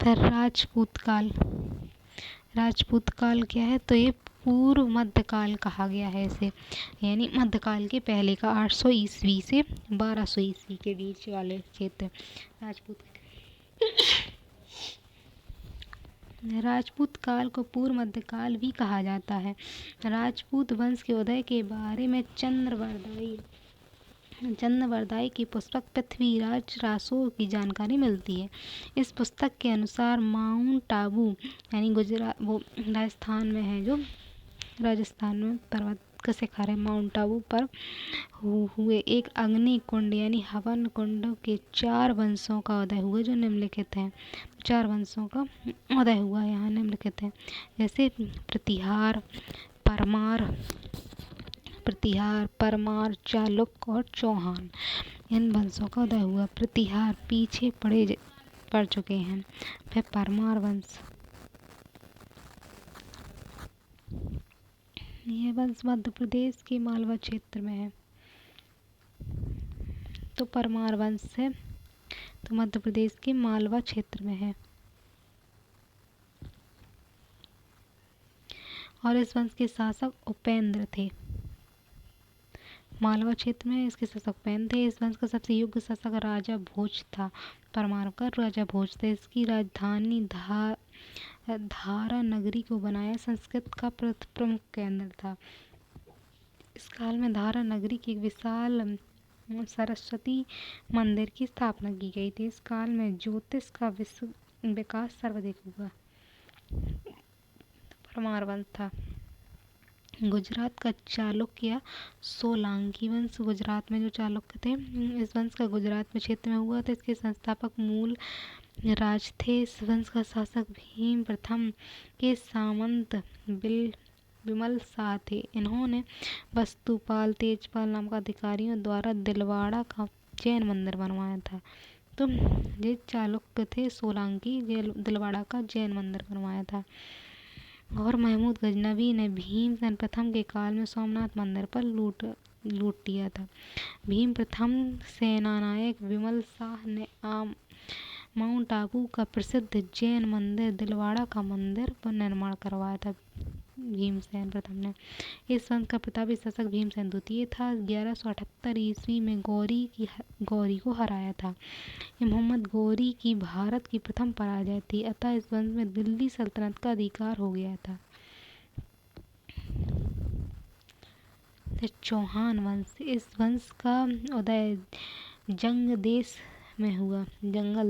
फिर राजपूत काल क्या है, तो ये पूर्व मध्यकाल कहा गया है इसे, यानी मध्यकाल के पहले का 800 ईस्वी से 1200 ईस्वी के बीच वाले क्षेत्र राजपूत काल को पूर्व मध्यकाल भी कहा जाता है। राजपूत वंश के उदय के बारे में चंद्रवरदाई की पुस्तक पृथ्वीराज रासो की जानकारी मिलती है। इस पुस्तक के अनुसार माउंट आबू यानी राजस्थान में है, जो राजस्थान में पर्वत का शिखर है, माउंट आबू पर हुए एक अग्नि कुंड यानी हवन कुंड के 4 वंशों का उदय हुआ जो निम्नलिखित हैं। 4 वंशों का उदय हुआ यहाँ निम्नलिखित है, जैसे प्रतिहार परमार चालुक और चौहान, इन वंशों का उदय हुआ। प्रतिहार पीछे पड़ चुके हैं। फिर परमार वंश, यह वंश मध्य प्रदेश के मालवा क्षेत्र में है। तो परमार वंश है तो मध्य प्रदेश के मालवा क्षेत्र में है और इस वंश के शासक उपेंद्र थे। मालवा क्षेत्र में इसके शासक उपेंद्र थे। इस वंश का सबसे योग्य शासक राजा भोज था। परमार का राजा भोज थे। इसकी राजधानी धारा नगरी को बनाया संस्कृत का प्रमुख केंद्र था। इस काल में धारा नगरी की एक विशाल सरस्वती मंदिर की स्थापना की गई थी। इस काल में ज्योतिष का विकास सर्वाधिक हुआ। परमार वंश था। गुजरात का चालुक्य सोलांकी वंश, गुजरात में जो चालुक्य थे, इस वंश का गुजरात में क्षेत्र में हुआ था। इसके संस्थापक मूल राज थे। इस वंश का शासक भीम प्रथम के सामंत विमल शाह थे। इन्होंने वस्तुपाल तेजपाल नामक अधिकारियों द्वारा दिलवाड़ा का जैन मंदिर बनवाया था। तो ये चालुक्य थे सोलांकी, दिलवाड़ा का जैन मंदिर बनवाया था। और महमूद गजनवी ने भीमसेन प्रथम के काल में सोमनाथ मंदिर पर लूट लिया था। भीम प्रथम सेनानायक विमल शाह ने माउंट आबू का प्रसिद्ध जैन मंदिर दिलवाड़ा का मंदिर पर निर्माण करवाया था भीमसेन प्रथम ने। इस वंश का प्रतापी शासक भीमसेन द्वितीय था। 1178 ईस्वी में गौरी को हराया था। ये मोहम्मद गौरी की भारत की प्रथम पराजय थी। अतः इस वंश में दिल्ली सल्तनत का अधिकार हो गया था। चौहान वंश, इस वंश का उदय जंगल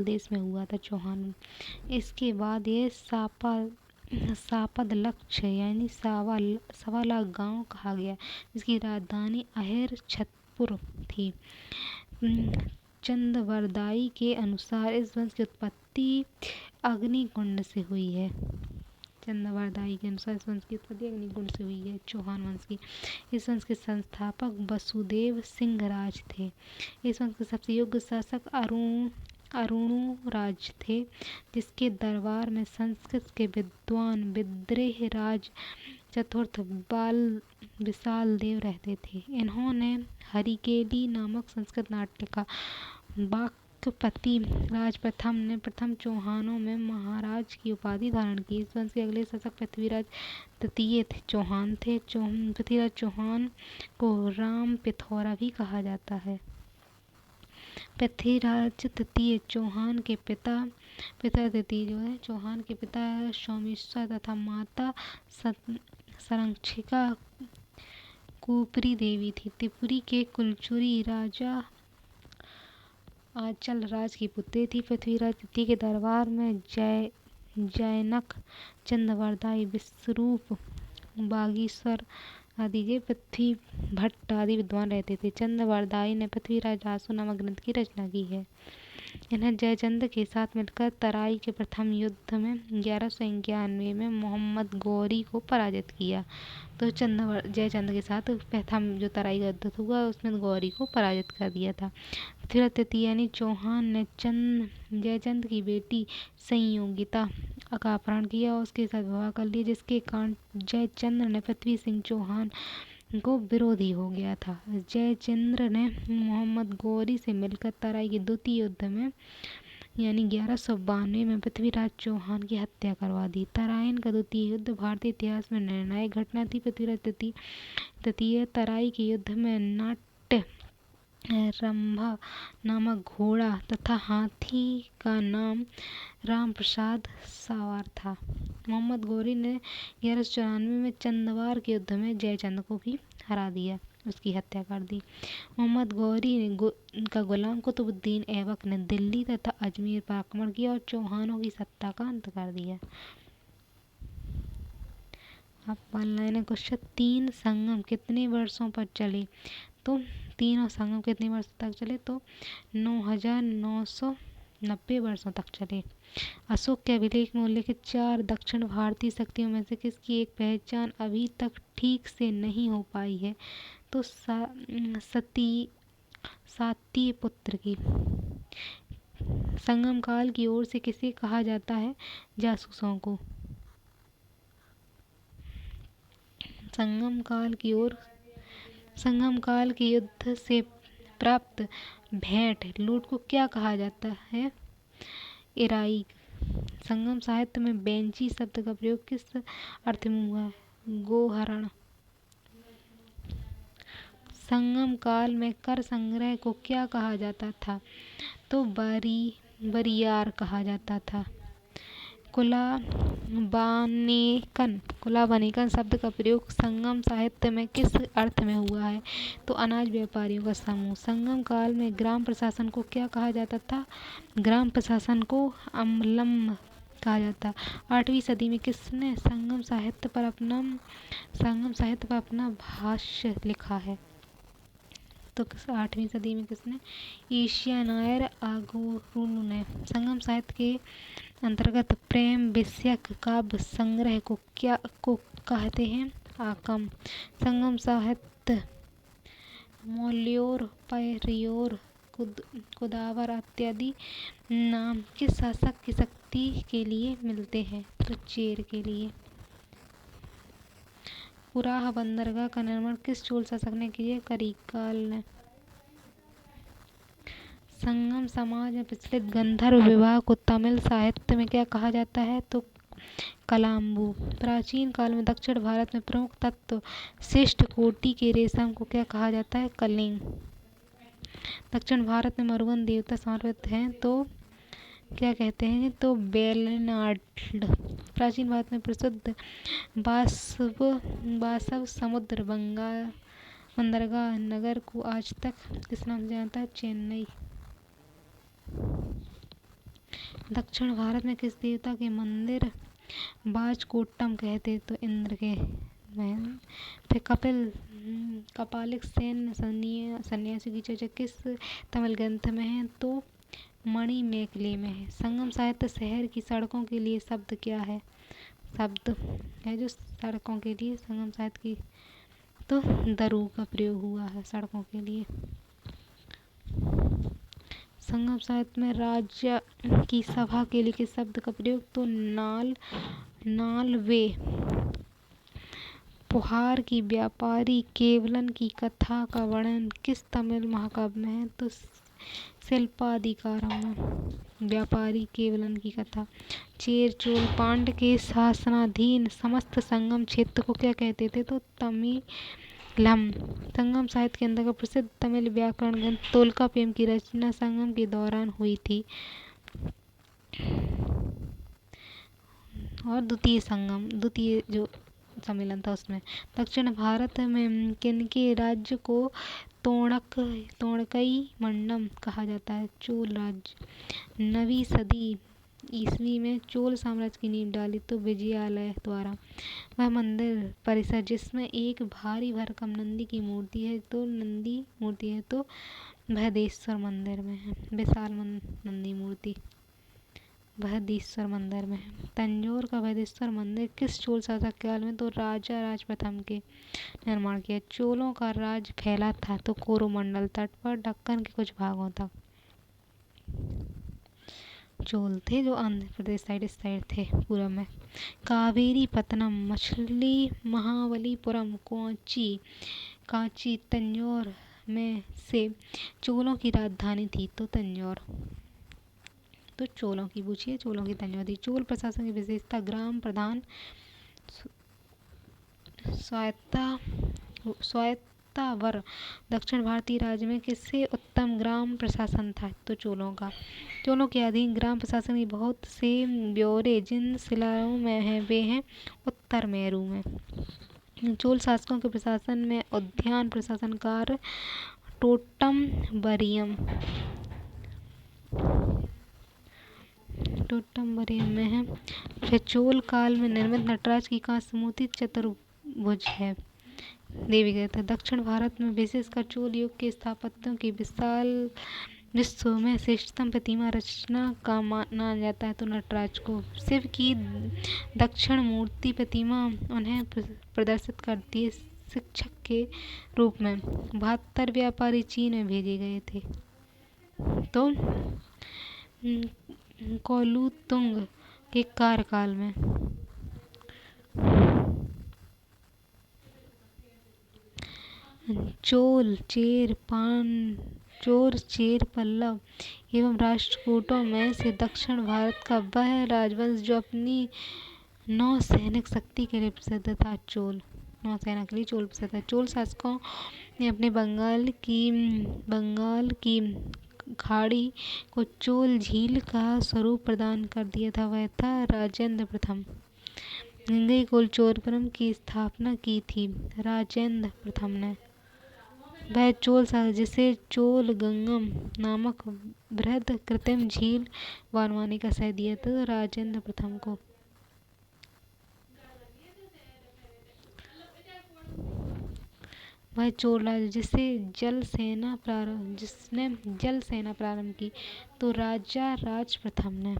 देश में हुआ था चौहान। इसके बाद ये सापद लक्ष्य यानी सवा लाख गांव कहा गया, जिसकी राजधानी अहिर छतरपुर थी। चंदवरदाई के अनुसार इस वंश की उत्पत्ति अग्निकुंड से हुई है। चंदवरदाई के अनुसार इस वंश की उत्पत्ति अग्निकुंड से हुई है, चौहान वंश की। इस वंश के संस्थापक वसुदेव सिंह राज थे। इस वंश के सबसे योग्य शासक अरुणराज थे, जिसके दरबार में संस्कृत के विद्वान विद्रेह राज चतुर्थ विशाल देव रहते थे। इन्होंने हरिकेली नामक संस्कृत नाट्य का वाक्पति राज प्रथम चौहानों में महाराज की उपाधि धारण की। इस वंश के अगले शासक पृथ्वीराज तृतीय चौहान थे। पृथ्वीराज चौहान को राम पिथौरा भी कहा जाता है। पृथ्वीराज तृतीय चौहान के पिता तृतीय जो है चौहान के पिता सोमेश्वर तथा माता संरक्षिका कुपरी देवी थी। त्रिपुरी के कुलचुरी राजा आंचल राज की पुत्री थी। पृथ्वीराज तृतीय के दरबार में जैनक चंदवरदाई विश्वरूप बागीश्वर आदि के पृथ्वी भट्ट आदि विद्वान रहते थे। चंदवरदाई ने पृथ्वीराज आसु नामक ग्रंथ की रचना की है। इन्हें जयचंद के साथ मिलकर तराई के प्रथम युद्ध में 1191 में मोहम्मद गौरी को पराजित किया। तो जयचंद के साथ प्रथम जो तराई का युद्ध हुआ उसमें गौरी को पराजित कर दिया था। पृथ्वीराज तृतीय यानी चौहान ने जयचंद की बेटी संयोगिता का अपहरण किया और उसके साथ विवाह कर लिया, जिसके कारण जयचंद्र ने पृथ्वी सिंह चौहान को विरोधी हो गया था। जयचंद्र ने मोहम्मद गौरी से मिलकर तराई के द्वितीय युद्ध में यानी 1192 में पृथ्वीराज चौहान की हत्या करवा दी। तराइन का द्वितीय युद्ध भारतीय इतिहास में निर्णायक घटना थी। पृथ्वीराज तृतीय तराई के युद्ध में नाट्य रंभा नामक घोड़ा तथा हाथी का नाम राम प्रसाद सवार था। मोहम्मद गौरी ने 1194 में चंदवार के युद्ध में जयचंद को भी हरा दिया, उसकी हत्या कर दी। मोहम्मद गौरी का गुलाम कुतुबुद्दीन ऐबक ने दिल्ली तथा अजमेर पर आक्रमण किया और चौहानों की सत्ता का अंत कर दिया। अब 1 लाइन क्वेश्चन, 3 संगम कितने वर्षों पर चले? तो तीनों संगम कितने वर्षों तक चले? तो 9990 वर्षों तक चले। अशोक के अभिलेख में उल्लिखित 4 दक्षिण भारतीय शक्तियों में से किसकी एक पहचान अभी तक ठीक से नहीं हो पाई है? तो सातीय पुत्र की। संगम काल की ओर से किसे कहा जाता है? जासूसों को। संगम काल के युद्ध से प्राप्त भेंट लूट को क्या कहा जाता है? इराई। संगम साहित्य में बेंची शब्द का प्रयोग किस अर्थ में हुआ है? गोहरण। संगम काल में कर संग्रह को क्या कहा जाता था? तो बरियार कहा जाता था। कुलाबनेकन शब्द का प्रयोग संगम साहित्य में किस अर्थ में हुआ है? तो अनाज व्यापारियों का समूह। संगम काल में ग्राम प्रशासन को क्या कहा जाता था? ग्राम प्रशासन को अमलम कहा जाता है। 8वीं सदी में किसने संगम साहित्य पर अपना भाष्य लिखा है? तो 8वीं सदी में किसने? ईशिया नायर आगोरुलु ने। संगम साहित्य के अंतर्गत प्रेम विषयक काव्य संग्रह को कहते हैं? आकम। संगम साहित्य मोल्योर, पैरियोर, कुदावर इत्यादि नाम किस शासक की शक्ति के लिए मिलते हैं? तो चेर के लिए। पुराह बंदरगाह का निर्माण किस चोल शासक ने किया? करिकाल ने। संगम समाज में प्रचलित गंधर्व विवाह को तमिल साहित्य में क्या कहा जाता है? तो कलाम्बू। प्राचीन काल में दक्षिण भारत में प्रमुख तत्व श्रेष्ठ कोटि के रेशम को क्या कहा जाता है? कलिंग। दक्षिण भारत में मरुगन देवता समर्पित हैं तो क्या कहते हैं? तो बेलनाड। प्राचीन भारत में प्रसिद्ध बासव समुद्र बंदरगाह नगर को आज तक किस नाम से जानता है? चेन्नई। दक्षिण भारत में किस देवता के मंदिर बाजकोट्टम कहते? तो इंद्र के। फिर कपालिक सेन सन्यासी की चर्चा किस तमिल ग्रंथ में है? तो मणिमेखले में है। संगम साहित्य शहर की सड़कों के लिए शब्द क्या है? शब्द है जो सड़कों के लिए संगम साहित्य की, तो दरू का प्रयोग हुआ है सड़कों के लिए। संगम साहित्य में राज्य की सभा के लिए किस शब्द का प्रयोग? तो नालवे। पुहार की व्यापारी केवलन की कथा का वर्णन किस तमिल महाकाव्य में है? तो शिल्पाधिकारम में। व्यापारी केवलन की कथा। चेर चोल पांड्य के शासनाधीन समस्त संगम क्षेत्र को क्या कहते थे? तो तमिलम। संगम साहित्य के अंतर्गत प्रसिद्ध तमिल व्याकरण ग्रंथ तोल्काप्पियम की रचना संगम के दौरान हुई थी। और द्वितीय जो सम्मेलन था उसमें दक्षिण भारत में किनके राज्य को तोणकई मंडलम कहा जाता है? चोल राज्य। 9वीं सदी ईस्वी में चोल साम्राज्य की नींव डाली तो विजयालय द्वारा। वह मंदिर परिसर जिसमें एक भारी भरकम नंदी की मूर्ति है तो बृहदेश्वर मंदिर में है। विशाल नंदी मूर्ति बृहदीश्वर मंदिर में है। तंजौर का बृहदीश्वर मंदिर किस चोल शासक काल में? तो राजा राज प्रथम के निर्माण किया। चोलों का राज फैला था तो कोरोमंडल तट पर दक्कन के कुछ भागों तक चोल थे जो आंध्र प्रदेश साइड इस साइड थे पूर्व में। कावेरी पत्तनम, मछली महाबलीपुरम, कांची तंजौर में से चोलों की राजधानी थी तो तंजौर। तो चोलों की पूछिए, चोलों की तंजौर थी। चोल प्रशासन की विशेषता ग्राम प्रधान स्वायत्तावर। दक्षिण भारतीय राज्य में किससे उत्तम ग्राम प्रशासन था? तो चोलों का। चोलों के अधीन ग्राम प्रशासन की बहुत से ब्यौरे जिन शिलाओं में हैं वे हैं उत्तर मेरू में। चोल शासकों के प्रशासन में उद्यान प्रशासन कार्य टोट्टम बरियम में है। फिर चोल काल में निर्मित नटराज की कांस्य मूर्ति चतुर्भुज है देवी कहते हैं। दक्षिण भारत में विशेषकर चोल युग के स्थापत्यों की विश्व में श्रेष्ठतम प्रतिमा रचना का माना जाता है तो नटराज को। शिव की दक्षिण मूर्ति प्रतिमा उन्हें प्रदर्शित करती है शिक्षक के रूप में। 72 व्यापारी चीन में भेजे गए थे तो कोलुतुंग के कार्यकाल में। चोल चेर पल्लव एवं राष्ट्रकूटों में से दक्षिण भारत का वह राजवंश जो अपनी नौसैनिक शक्ति के लिए प्रसिद्ध था। चोल नौसेना के लिए चोल प्रसिद्ध था। चोल शासकों ने अपने बंगाल की खाड़ी को चोल झील का स्वरूप प्रदान कर दिया था। वह था राजेंद्र प्रथम। गंगईकोल चोलपुरम की स्थापना की थी राजेंद्र प्रथम ने। वह चोल शासक जिसे चोल गंगम नामक बृहद कृत्रिम झील बनवाने का श्रेय दिया तो राजेंद्र प्रथम को। वह चोल राजा जिसने जल सेना प्रारंभ की तो राजा राज प्रथम ने।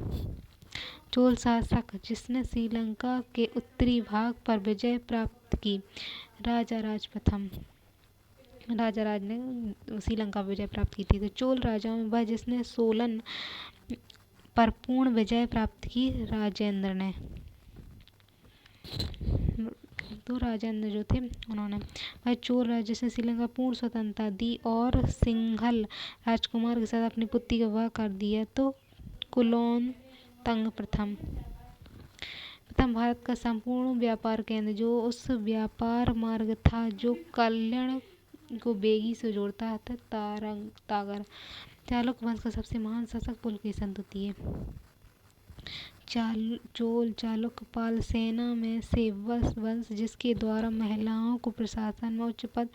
चोल शासक जिसने श्रीलंका के उत्तरी भाग पर विजय प्राप्त की राजा राज प्रथम। राजा राज ने श्रीलंका पर विजय प्राप्त की थी। तो चोल राजाओं में वह जिसने सोलन पर पूर्ण विजय प्राप्त की राजेंद्र ने। तो राजेंद्र जो थे उन्होंने। वह चोल राजा जिसने श्रीलंका पूर्ण स्वतंत्रता दी और सिंघल राजकुमार के साथ अपनी पुत्री का विवाह कर दिया तो कुलोत्तंग प्रथम। प्रथम भारत का संपूर्ण व्यापार केंद्र जो उस व्यापार मार्ग था जो कल्याण को बेगी से जोड़ता था तागर। चालुक्य वंश का सबसे महान शासक पुलकेशिन द्वितीय। चोल चालुक्य पाल सेना में से वंश जिसके द्वारा महिलाओं को प्रशासन में उच्च पद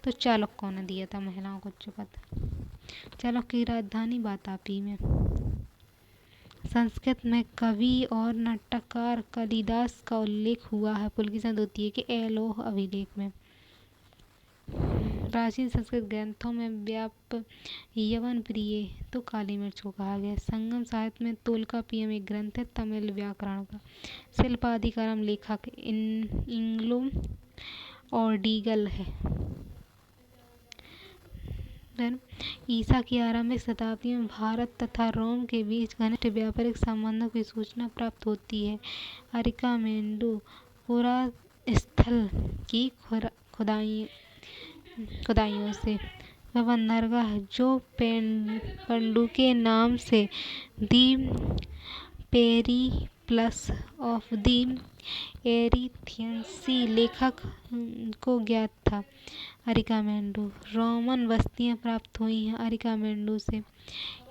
तो चालुक्यों ने दिया था महिलाओं को उच्च पद। चालुक्य की राजधानी वातापी में। संस्कृत में कवि और नाट्यकार कालिदास का उल्लेख हुआ है पुलकेशिन द्वितीय के एलोह अभिलेख में। प्राचीन संस्कृत ग्रंथों में यवन प्रिय तो काली मिर्च को कहा गया। संगम साहित्य में तोल्काप्पियम एक ग्रंथ है तमिल व्याकरण का। शिल्पाधिकारम लेखक इंग्लो ओर्डिगल है। ईसा की आरंभिक शताब्दी में भारत तथा रोम के बीच घनिष्ठ व्यापारिक संबंधों की सूचना प्राप्त होती है। अरिकामेंडू पुरास्थल की खुदाइयों से। वह बंदरगाह जो पंडू के नाम से दी पेरिप्लस ऑफ दी एरिथियंसी लेखक को ज्ञात था। अरिकामेंडू रोमन बस्तियां प्राप्त हुई हैं अरिकामेंडू से।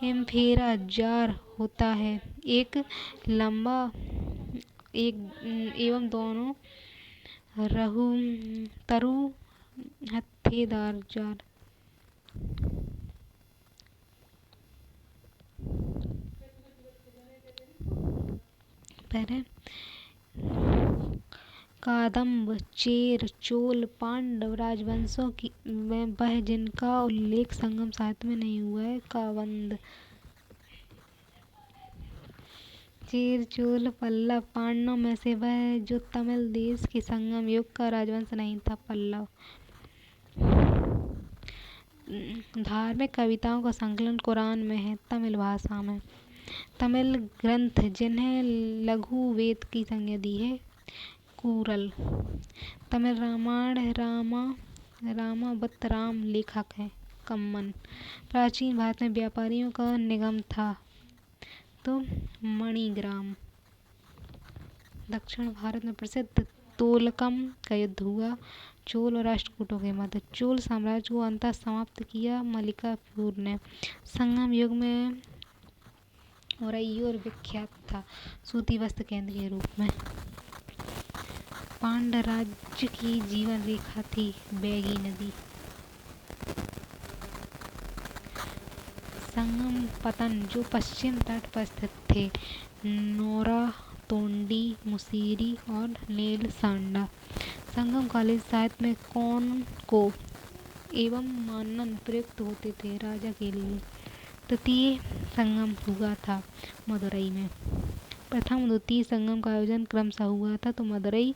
एम्फेरा जार होता है एक लंबा एवं दोनों तरु हत्थेदार जार। कादम्ब चेर चोल पांडव राजवंशों की में वह जिनका उल्लेख संगम साहित्य में नहीं हुआ है कावंद। चेर चोल पल्लव पांडव में से वह जो तमिल देश के संगम युग का राजवंश नहीं था पल्लव। धार्मिक कविताओं का संकलन कुरान में है तमिल भाषा में। तमिल ग्रंथ जिन्हें लघु वेद की संज्ञा दी है कूरल। तमिल रामायण रामावतारम लेखक है कम्मन। प्राचीन भारत में व्यापारियों का निगम था तो मणिग्राम। दक्षिण भारत में प्रसिद्ध तोलकम का युद्ध हुआ चोल और राष्ट्रकूटों के मध्य। चोल साम्राज्य को अंततः समाप्त किया मलिकापुर ने। संगम युग में ओरैयोर विख्यात था सूती वस्त्र केंद्र के रूप में। पांड्य राज्य की जीवन रेखा थी बैगी नदी। संगम पतन जो पश्चिम तट पर स्थित थे नोरा तोंडी मुसीरी और नील सांडा। संगम कालीन साहित्य में कौन को एवं मानन प्रयुक्त होते थे राजा के लिए। तृतीय संगम हुआ था मदुरई में। प्रथम और द्वितीय संगम का आयोजन क्रमशः हुआ था तो मदुरई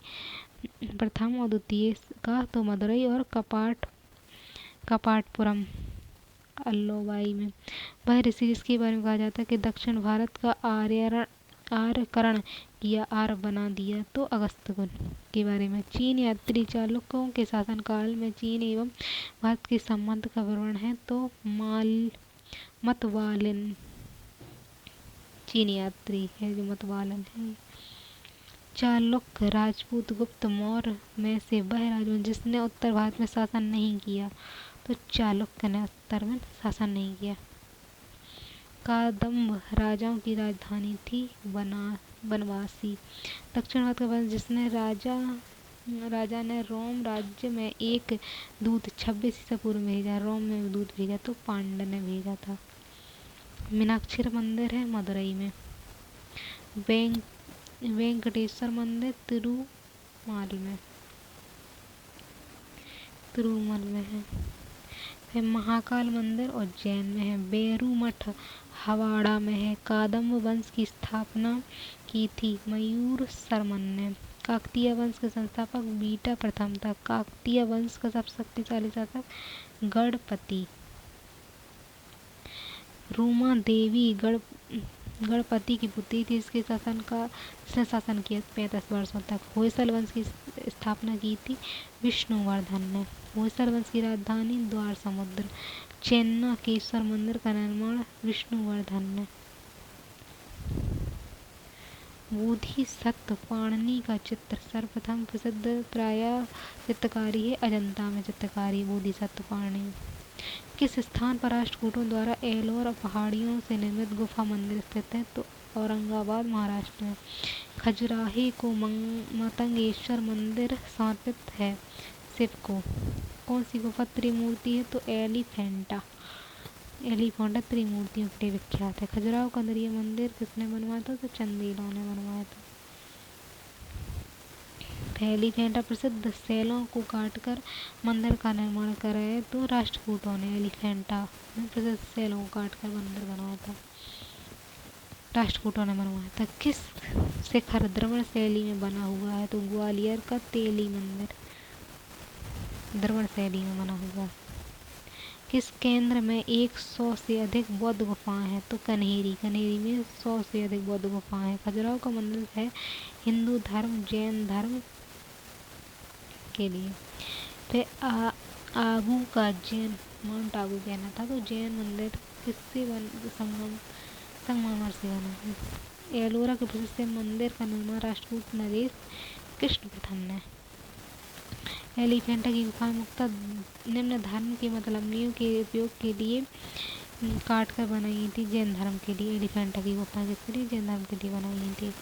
प्रथम और द्वितीय का तो मदुरई और कपाटपुरम अल्लोवाई में। वह ऋषि जिसके बारे में कहा जाता है कि दक्षिण भारत का आर्यकरण किया आर्य बना दिया तो अगस्त्य के बारे में। चीन यात्री चालुक्यों के शासनकाल में चीन एवं भारत के संबंध का विवरण है तो मतवालिन चीन यात्री है जो मतवालन है। चालुक्य राजपूत गुप्त मौर्य में से वह राजवंश जिसने उत्तर भारत में शासन नहीं किया तो चालुक्य ने उत्तर में शासन नहीं किया। कादम्ब राजाओं की राजधानी थी बनवासी। दक्षिण भारत का वंश जिसने राजा राजा ने रोम राज्य में एक दूत 26 ईसा पूर्व में भेजा। रोम में दूत भेजा तो पांड्य ने भेजा था। मीनाक्षी मंदिर है मदुरई में। वेंकटेश्वर मंदिर तिरुमल में है। फिर महाकाल मंदिर उज्जैन में है। बेरू मठ हवाड़ा में है। कादम्ब वंश की स्थापना की थी मयूर शर्मन ने। काकतीय वंश के संस्थापक बीटा प्रथम था। काकतीय वंश का सबसे शक्तिशाली शासक गणपति। रूमा देवी गणपति की पुत्री थी। इसने शासन किया 35 वर्षों तक। होयसल वंश की स्थापना की थी विष्णुवर्धन ने। होयसल वंश की राजधानी द्वार समुद्र। चेन्नकेश्वर मंदिर का निर्माण विष्णुवर्धन ने। बोधिसत्व पाणिनि का चित्र सर्वप्रथम प्रसिद्ध प्राय चित्रकारी है अजंता में चित्रकारी बोधिसत्व पाणिनि। किस स्थान पर राष्ट्रकूटों द्वारा एलोरा पहाड़ियों से निर्मित गुफा मंदिर स्थित है? तो औरंगाबाद महाराष्ट्र में। खजुराहे को मतंगेश्वर मंदिर समर्पित है शिव को। कौन सी गुफा त्रिमूर्ति है? तो एलिफेंटा त्रिमूर्तियों के लिए विख्यात है। खजुराहो कंदरिया मंदिर किसने बनवाया था? तो चंदेलों ने बनवाया था। एलिफेंटा प्रसिद्ध सेलों को काटकर मंदिर का निर्माण कराया तो राष्ट्रकूटों ने। एलिफेंटा में प्रसिद्ध सेलों को काटकर मंदिर बनवाया था, राष्ट्रकूटों ने बनवाया था। किस शिखर द्रविड़ शैली में बना हुआ है? तो ग्वालियर का तेली मंदिर द्रविड़ शैली में बना हुआ है। किस केंद्र में 100 से अधिक बौद्ध गुफाएं हैं? तो कन्हेरी में 100 से अधिक बौद्ध गुफाएं हैं। खजुराहो का मंदिर है हिंदू धर्म जैन धर्म के लिए। फिर आबू का जैन माउंट आबू कहना था तो जैन मंदिर किससे संगमरमर से बना है। एलोरा के प्रसिद्ध मंदिर का निर्माण राष्ट्रकूट नरेश कृष्ण प्रथम ने। एलिफेंटा की गुफा मुख्यतः निम्न धर्म के मतलबियों के उपयोग के लिए काट कर बनाई गई थी जैन धर्म के लिए। एलिफेंटा की गुफा किसके लिए? जैन धर्म के लिए बनाई गई थी।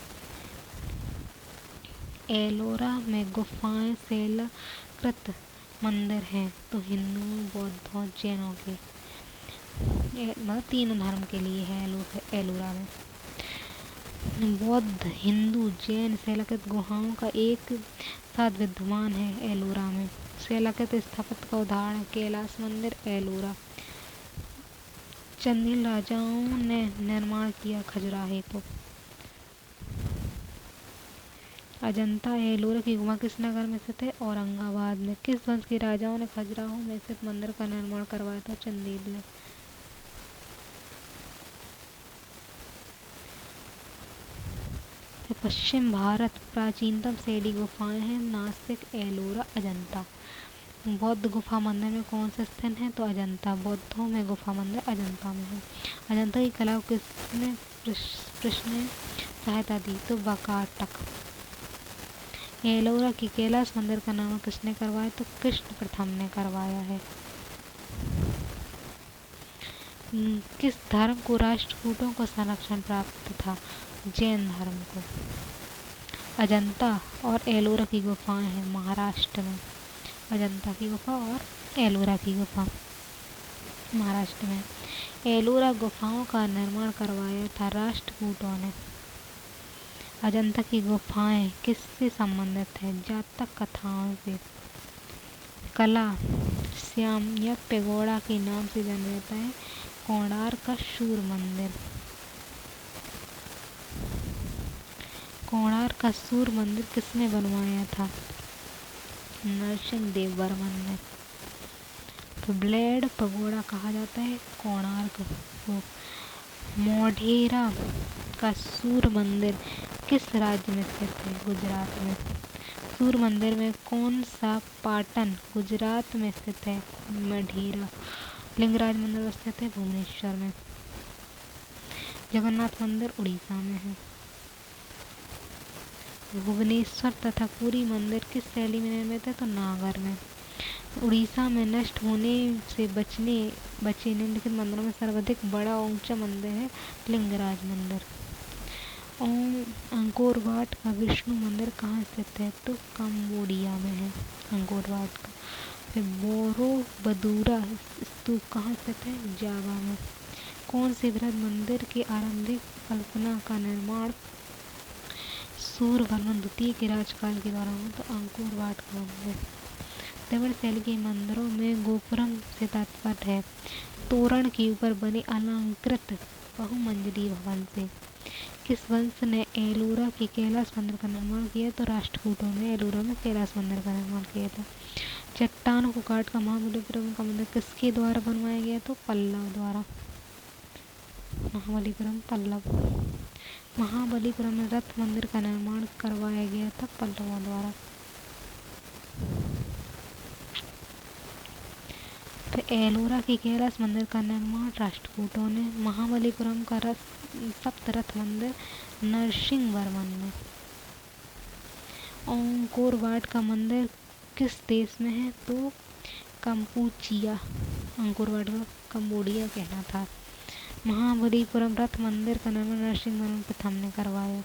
एलोरा में गुफाएं शैलकृत मंदिर हैं तो हिंदुओं बौद्धों जैनों के मतलब तीनों धर्म के लिए है एलोरा में। बौद्ध हिंदू जैन शैलकृत गुफाओं का एक साथ विद्यमान है एलोरा में। शैलकृत स्थापत्य का उदाहरण कैलाश मंदिर एलोरा। चंदेल राजाओं ने निर्माण किया खजुराहे को। अजंता एलोरा की गुफा किस नगर में स्थित है? औरंगाबाद में। किस वंश के राजाओं ने खजुराहो में स्थित मंदिर का निर्माण करवाया था? चंदेल ने। पश्चिम भारत प्राचीनतम शैली गुफाएं हैं नासिक एलोरा अजंता। बौद्ध गुफा मंदिर में कौन से स्थित है? तो अजंता। बौद्धों में गुफा मंदिर अजंता में है। अजंता की कला को किसने प्रश्न सहायता दी? तो वाकाटक। एलोरा की कैलाश मंदिर का निर्माण किसने करवाया? तो कृष्ण प्रथम ने करवाया है। किस धर्म को राष्ट्रकूटों को संरक्षण प्राप्त था? जैन धर्म को। अजंता और एलोरा की गुफाएं हैं महाराष्ट्र में। अजंता की गुफा और एलोरा की गुफा महाराष्ट्र में। एलोरा गुफाओं का निर्माण करवाया था राष्ट्रकूटों ने। अजंता की गुफाएं किससे संबंधित है? जातक कथाओं से। कला श्याम या पेगोड़ा के नाम से जाना जाता है कोणार्क का सूर्य मंदिर। कोणार्क का सूर्य मंदिर किसने बनवाया था? नरसिंह देव वर्मन ने। तो ब्लेड पगोड़ा कहा जाता है कोणार्क को। मोढेरा का सूर्य मंदिर किस राज्य में स्थित है? गुजरात में। सूर्य मंदिर में कौन सा पाटन गुजरात में स्थित है? मढेरा। लिंगराज मंदिर स्थित है भुवनेश्वर में। जगन्नाथ मंदिर उड़ीसा में है। भुवनेश्वर तथा पुरी मंदिर किस शैली में निर्मित है? तो नागर में। उड़ीसा में नष्ट होने से बचे निम्नलिखित मंदिरों में सर्वाधिक बड़ा ऊंचा मंदिर है लिंगराज मंदिर। अंकोर वाट का विष्णु मंदिर कहाँ स्थित है? तो कंबोडिया में है अंकोर वाट का। फिर बोरोबदूरा स्तूप कहाँ स्थित है? जावा में। कौन से बृहद मंदिर की आरंभिक कल्पना का निर्माण सूर्यवर्मन द्वितीय के राजकाल के दौरान हुआ? तो अंकोर वाट का मंदिर। द्रविड़ शैली के मंदिरों में गोपुरम से तात्पर्य है तोरण के ऊपर बने अलंकृत बहुमंजिली भवन से। किस वंश ने एलोरा के कैलाश मंदिर का निर्माण किया? तो राष्ट्रकूटों ने एलोरा में कैलाश मंदिर का निर्माण किया था। चट्टानों को काट कर महाबलीपुरम का मंदिर किसके द्वारा बनवाया गया? तो पल्लव द्वारा। महाबलीपुरम पल्लव। महाबलीपुरम में रथ मंदिर का निर्माण करवाया गया था पल्लवों द्वारा। तो एलोरा के कैलाश मंदिर का निर्माण राष्ट्रकूटों ने। महाबलीपुरम का सप्तरथ मंदिर नरसिंहवर्मन ने। अंकोर वाट का मंदिर किस देश में है? तो कंपूचिया। अंकोर वाट को कंबोडिया कहना था। महाबलीपुरम रथ मंदिर का निर्माण नरसिंहवर्मन प्रथम ने करवाया।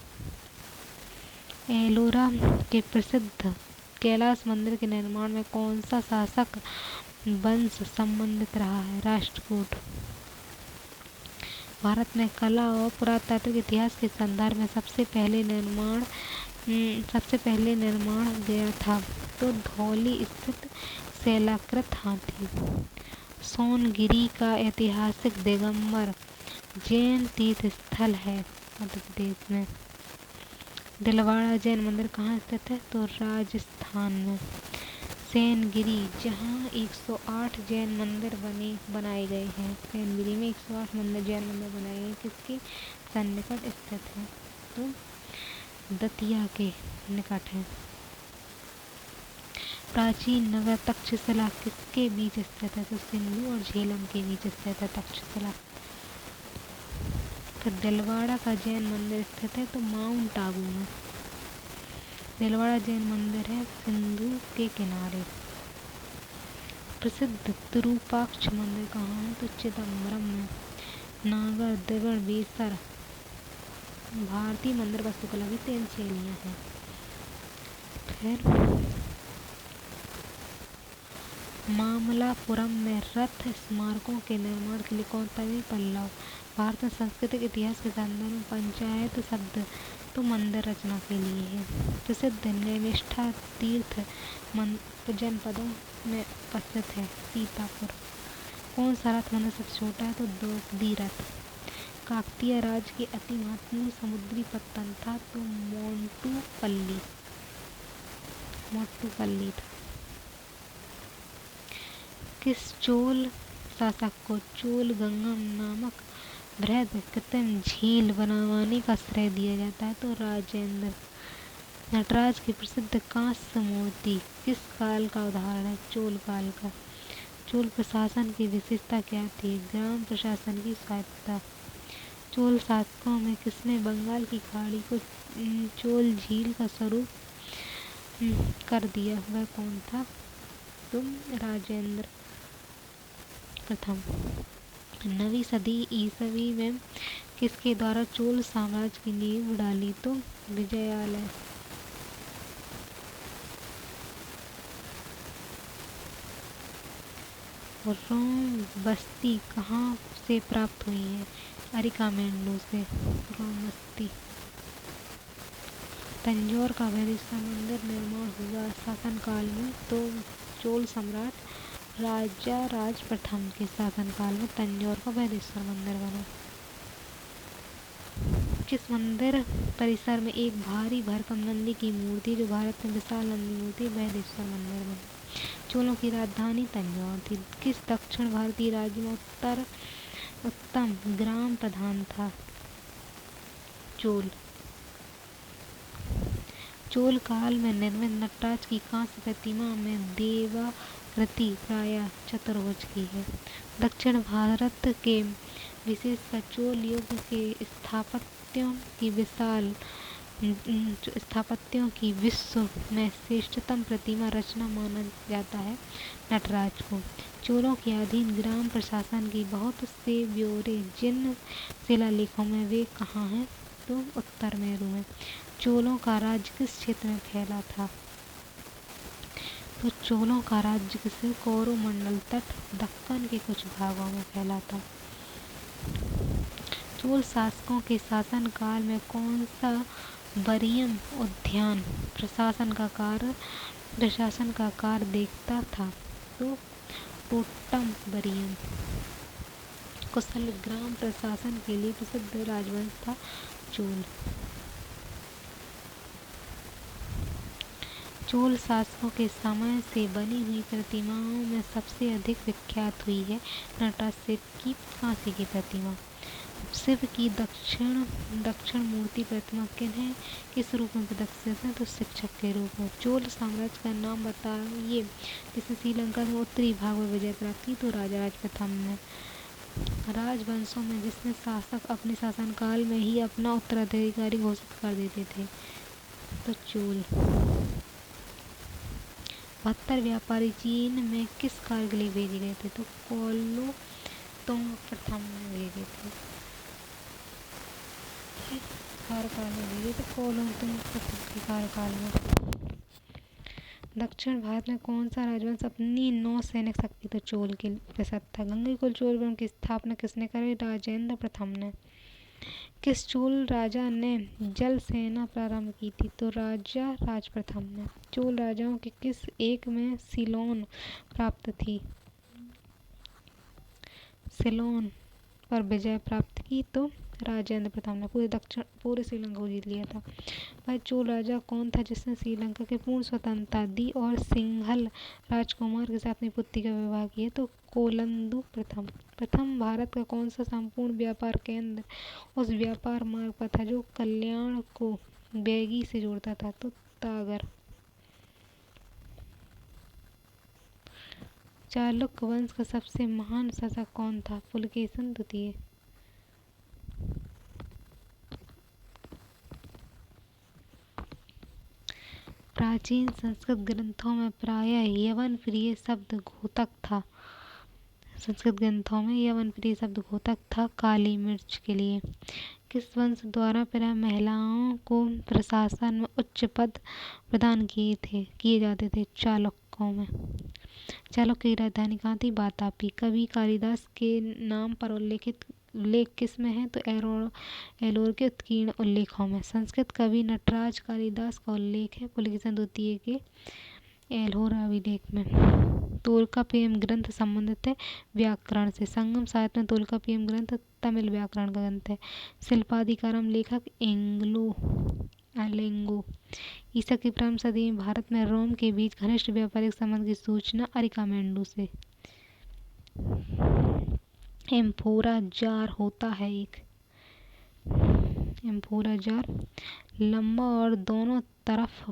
एलोरा के प्रसिद्ध कैलाश मंदिर के निर्माण में कौन सा शासक वंश सम्बन्धित रहा है? राष्ट्रकूट। भारत में कला और पुरातात्विक इतिहास के संदर्भ में सबसे पहले निर्माण गया था तो धौली स्थित शैलाकृत हाथी। सोनगिरी का ऐतिहासिक दिगंबर जैन तीर्थ स्थल है मध्य प्रदेश में। दिलवाड़ा जैन मंदिर कहाँ स्थित है? तो राजस्थान में। सेनगिरी जहाँ 108 जैन मंदिर बनाए गए हैं। सेनगिरी में 108 जैन मंदिर बनाए गए, किसके सन्निकट स्थित है? तो दतिया के निकट है। प्राचीन नगर तक्षशिला किसके बीच स्थित है? तो सिंधु और झेलम के बीच स्थित है तक्षशिला। फिर दिलवाड़ा का जैन मंदिर स्थित है तो माउंट आबू में। दिलवाड़ा जैन मंदिर है सिंधु के किनारे। प्रसिद्ध तिरुपाक्ष मंदिर कहाँ है? तो चिदम्बरम में। नागर द्रविड़ बेसर भारतीय मंदिर वास्तुकला की 3 शैलियाँ हैं। फिर मामलापुरम में रथ स्मारकों के निर्माण के लिए कौन सा? पल्लव। भारत में सांस्कृतिक इतिहास के संदर्भ में पंचायत शब्द तो मंदिर रचना के लिए है। प्रसिद्ध नैमिष्ठा तीर्थ जनपदों में उपस्थित है सीतापुर। कौन सा रथ मंदिर सबसे छोटा है? तो द्रौपदी रथ। काकतीय राज की अति महत्वपूर्ण समुद्री पत्तन था तो मोटुपल्ली था। किस चोल शासक को चोल गंगम नामक बृहद कृत्रिम झील बनवाने का श्रेय दिया जाता है? तो राजेंद्र। नटराज की प्रसिद्ध कांस्य मूर्ति किस काल का उदाहरण है? चोल काल का। चोल प्रशासन की विशेषता क्या थी? ग्राम प्रशासन की स्वायत्तता। चोल शासकों में किसने बंगाल की खाड़ी को चोल झील का स्वरूप कर दिया? वह कौन था? तो राजेंद्र प्रथम। 9वीं सदी ईसवी में किसके द्वारा चोल साम्राज्य की नींव डाली? तो विजयालय। रोम बस्ती कहाँ से प्राप्त हुई है? अरिकामेंडू से। रोम बस्ती। तंजौर का बृहदेश्वर मंदिर निर्माण हुआ शासनकाल में? तो चोल सम्राट राजा राज प्रथम के शासनकाल में तंजौर का बृहदेश्वर मंदिर बना। किस मंदिर परिसर में एक भारी भरकम नंदी की मूर्ति जो भारत में विशाल नंदी मूर्ति बृहदेश्वर मंदिर बना? चोलों की राजधानी तंजौर थी। किस दक्षिण भारतीय राज्य में उत्तम ग्राम प्रधान था? चोल काल में निर्मित नटराज की कांस्य प्रतिमा में देवाकृति प्रायः चतुर्भुज की है। दक्षिण भारत के विशेषकर चोल युग के स्थापत्यों की विश्व में श्रेष्ठतम प्रतिमा रचना माना जाता है नटराज को। चोलों के अधीन ग्राम प्रशासन की बहुत से ब्यौरे जिन शिलालेखों में वे कहाँ हैं? तो उत्तर मेरु में। चोलों का राज्य किस क्षेत्र में फैला था? तो चोलों का राज्य किसे कोरोमंडल तट दक्कन के कुछ भागों में फैला था। चोल शासकों के शासनकाल में कौन सा बरियम उद्यान प्रशासन का कार्य देखता था? तो टोट्टम बरियम। कुशल ग्राम प्रशासन के लिए प्रसिद्ध राजवंश था चोल। चोल शासकों के समय से बनी हुई प्रतिमाओं में सबसे अधिक विख्यात हुई है नटराज शिव की कांस्य की प्रतिमा। शिव की दक्षिण मूर्ति प्रतिमा किस रूप में प्रदर्शित है? तो शिक्षक के रूप में। चोल साम्राज्य का नाम बताइए जिसने श्रीलंका में उत्तरी भाग में विजय प्राप्त की। तो राजा राज प्रथम ने। राजवंशों में जिसमें शासक अपने शासनकाल में ही अपना उत्तराधिकारी घोषित कर देते थे। तो चोल। 72 व्यापारी चीन में किस कार्य के लिए भेजे गए थे? तो कोलोतुंग प्रथम में भेजे थे। कार्यकाल में भेजे थे कोलोतुंग प्रथम के कार्यकाल में। दक्षिण भारत में कौन सा राजवंश अपनी नौसैनिक शक्ति तो चोल के प्रसिद्ध था? गंगईकोल चोल की स्थापना किसने करी? राजेंद्र प्रथम ने। किस चोल राजा ने जल सेना प्रारंभ की थी? तो राजा राज प्रथम ने। चोल राजाओं के किस एक में सीलोन प्राप्त थी? सीलोन पर विजय प्राप्त की। तो राजेंद्र प्रथम ने पूरे श्रीलंका को जीत लिया था। वह चोल राजा कौन था जिसने श्रीलंका के पूर्ण स्वतंत्रता दी और सिंघल राजकुमार के साथ अपनी पुत्री का विवाह किया? तो कोलंदु प्रथम भारत का कौन सा संपूर्ण व्यापार केंद्र उस व्यापार मार्ग पर था जो कल्याण को बैगी से जोड़ता था? तो तागर। चालुक्य वंश का सबसे महान शासक कौन था? पुलकेशिन द्वितीय। प्राचीन संस्कृत ग्रंथों में प्रायः यवन प्रिय शब्द घोतक था। संस्कृत ग्रंथों में यवन प्रिय शब्द घोतक था काली मिर्च के लिए। किस वंश द्वारा प्रायः महिलाओं को प्रशासन में उच्च पद प्रदान किए जाते थे? चालुक्यों में। चालुक्य की राजधानी कहाँ थी? वातापी। कवि कालिदास के नाम पर उल्लेख किस में है? तो एलोर के उत्कीर्ण उल्लेखों में। संस्कृत कवि नटराज कालिदास का उल्लेख है पुलकेशिन द्वितीय के एलोर अभिलेख में। तोल्काप्पियम ग्रंथ संबंधित है व्याकरण से। संगम साहित्य में तोल्काप्पियम ग्रंथ तमिल व्याकरण का ग्रंथ है। शिल्पाधिकारम लेखक एलेंगो। ईसा की प्रारंभ सदी में भारत में रोम के बीच घनिष्ठ व्यापारिक संबंध की सूचना अरिकामेंडू से। एम्फोरा जार होता है एक। एम्फोरा जार लंबा और दोनों तरफ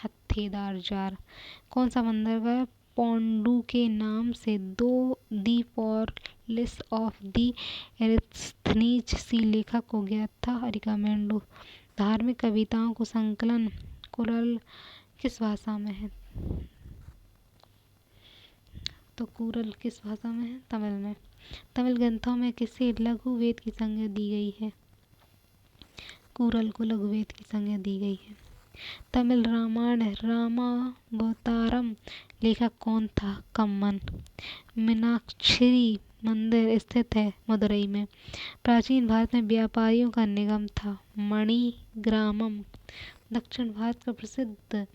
हत्थेदार जार। कौन सा बंदरगाह पोंडू के नाम से दी पोर्टलिस ऑफ दी एरिस्थनीज सी लेखक को ज्ञात था? अरिकामेंडू। धार्मिक कविताओं को संकलन कुरल किस भाषा में है? तो कुरल किस भाषा में है? तमिल में। तमिल ग्रंथों में किसे लघु वेद की संज्ञा दी गई है? कुरल को लघु वेद की संज्ञा दी गई है। तमिल रामायण रामावतारम लेखक कौन था? कम्मन। मीनाक्षी मंदिर स्थित है मदुरई में। प्राचीन भारत में व्यापारियों का निगम था मणिग्रामम। दक्षिण भारत का प्रसिद्ध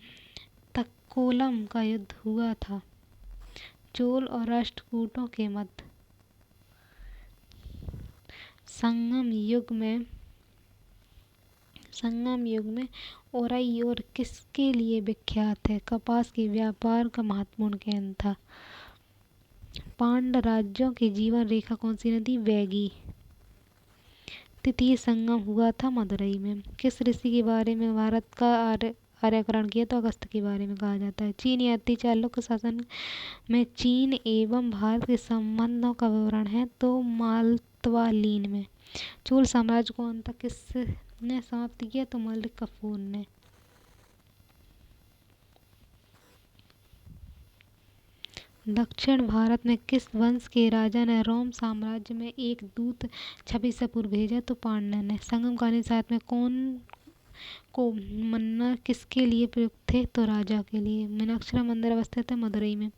तक्कोलम का युद्ध हुआ था चोल और राष्ट्रकूटों के मध्य। संगम युग में ओराइयोर किसके लिए विख्यात है? कपास के व्यापार का महत्वपूर्ण केंद्र था। पांड्य राज्यों की जीवन रेखा कौन सी नदी? बैगी। तृतीय संगम हुआ था मदुरई में। किस ऋषि के बारे में भारत का आर्यकरण किया? तो अगस्त्य के बारे में कहा जाता है। चीन यात्री चालुक्य शासन में चीन एवं भारत के संबंधों का विवरण है तो मालवालीन में। चोल साम्राज्य को अंत किसने समाप्त किया? तो मलिक कफूर ने। दक्षिण भारत में किस वंश के राजा ने रोम साम्राज्य में एक दूत छब्बीसपुर भेजा तो पांड्य ने। संगमकालीन साहित्य में कौन को मन्ना किसके लिए प्रयुक्त थे तो राजा के लिए। मीनाक्षरा मंदिर अवस्थित है मदुरई में।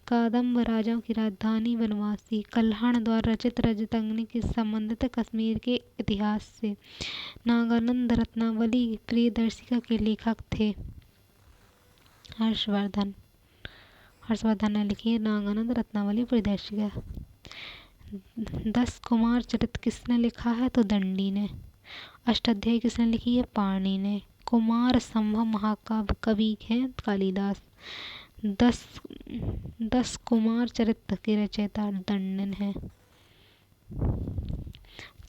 कादम्ब राजाओं की राजधानी बनवासी। कल्हण द्वारा रचित रजतंगनी के संबंधित कश्मीर के इतिहास से। नागानंद रत्नावली प्रियदर्शिका के लेखक थे हर्षवर्धन ने लिखी है नागानंद रत्नावली प्रियदर्शिका। 10 कुमार चरित किसने लिखा है तो दंडी ने। अष्टाध्यायी किसने लिखी है पाणिनि ने। कुमार संभव महाकाव्य कवि हैं कालिदास। 10 कुमार चरित्र के रचयिता दंडन है।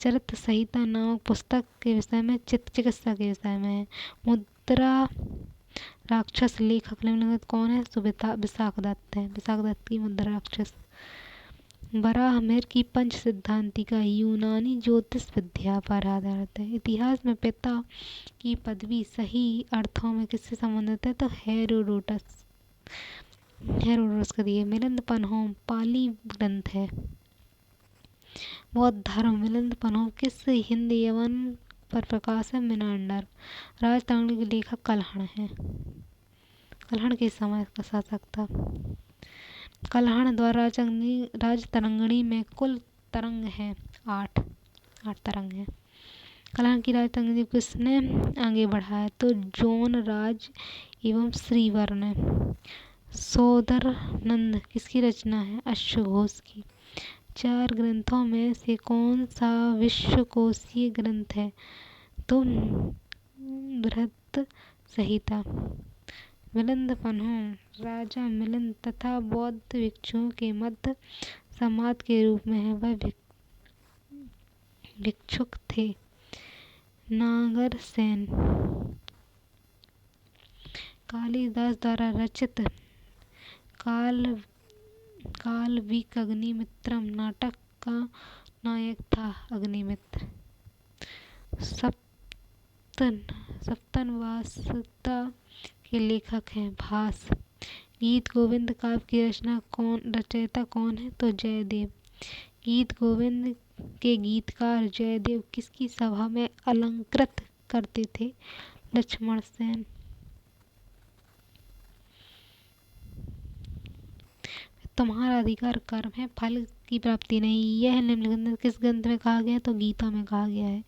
चरित्र संहिता नामक पुस्तक के विषय में चिकित्सा के विषय में है। मुद्रा राक्षस लेखक निम्नलिखित कौन है तो विशाख दत्त है। विशाख दत्त की मुद्रा राक्षस। बराहमिहिर की पंच सिद्धांतिका यूनानी ज्योतिष विद्या पर आधारित है। इतिहास में पिता की पदवी सही अर्थों में किससे संबंधित है तो हेरोडोटस का दिए। मिलिंद पनहोम पाली ग्रंथ है। बौद्ध धर्म मिलिंद पनहोम किस हिंदी यवन पर प्रकाश है मीनांडर। राजतरंगिणी के लेखक कल्हण है। कल्हण के समय का शासक था। कल्हण द्वारा राजतरंगिणी में कुल तरंग है 8 तरंग है। कल्हण की राजतरंगिणी किसने आगे बढ़ाया तो जौन राज एवं श्रीवर्ण। सोदरनंद किसकी रचना है अश्वघोष की। 4 ग्रंथों में से कौन सा विश्वकोशीय ग्रंथ है तो बृहत संहिता। मिलिंद पनहोम राजा मिलिंद तथा बौद्ध भिक्षुओं के मध्य संवाद के रूप में है। वह भिक्षुक थे। नागरसेन कालिदास द्वारा रचित कालविकअग्निमित्रम नाटक का नायक था अग्निमित्र। सप्तनवासुदा के लेखक हैं भास। गीत गोविंद काव्य की रचयिता कौन है तो जयदेव। गीत गोविंद के गीतकार जयदेव किसकी सभा में अलंकृत करते थे लक्ष्मण सेन। तुम्हारा अधिकार कर्म है फल की प्राप्ति नहीं। यह निम्नलिखित किस ग्रंथ में कहा गया है तो गीता में कहा गया है।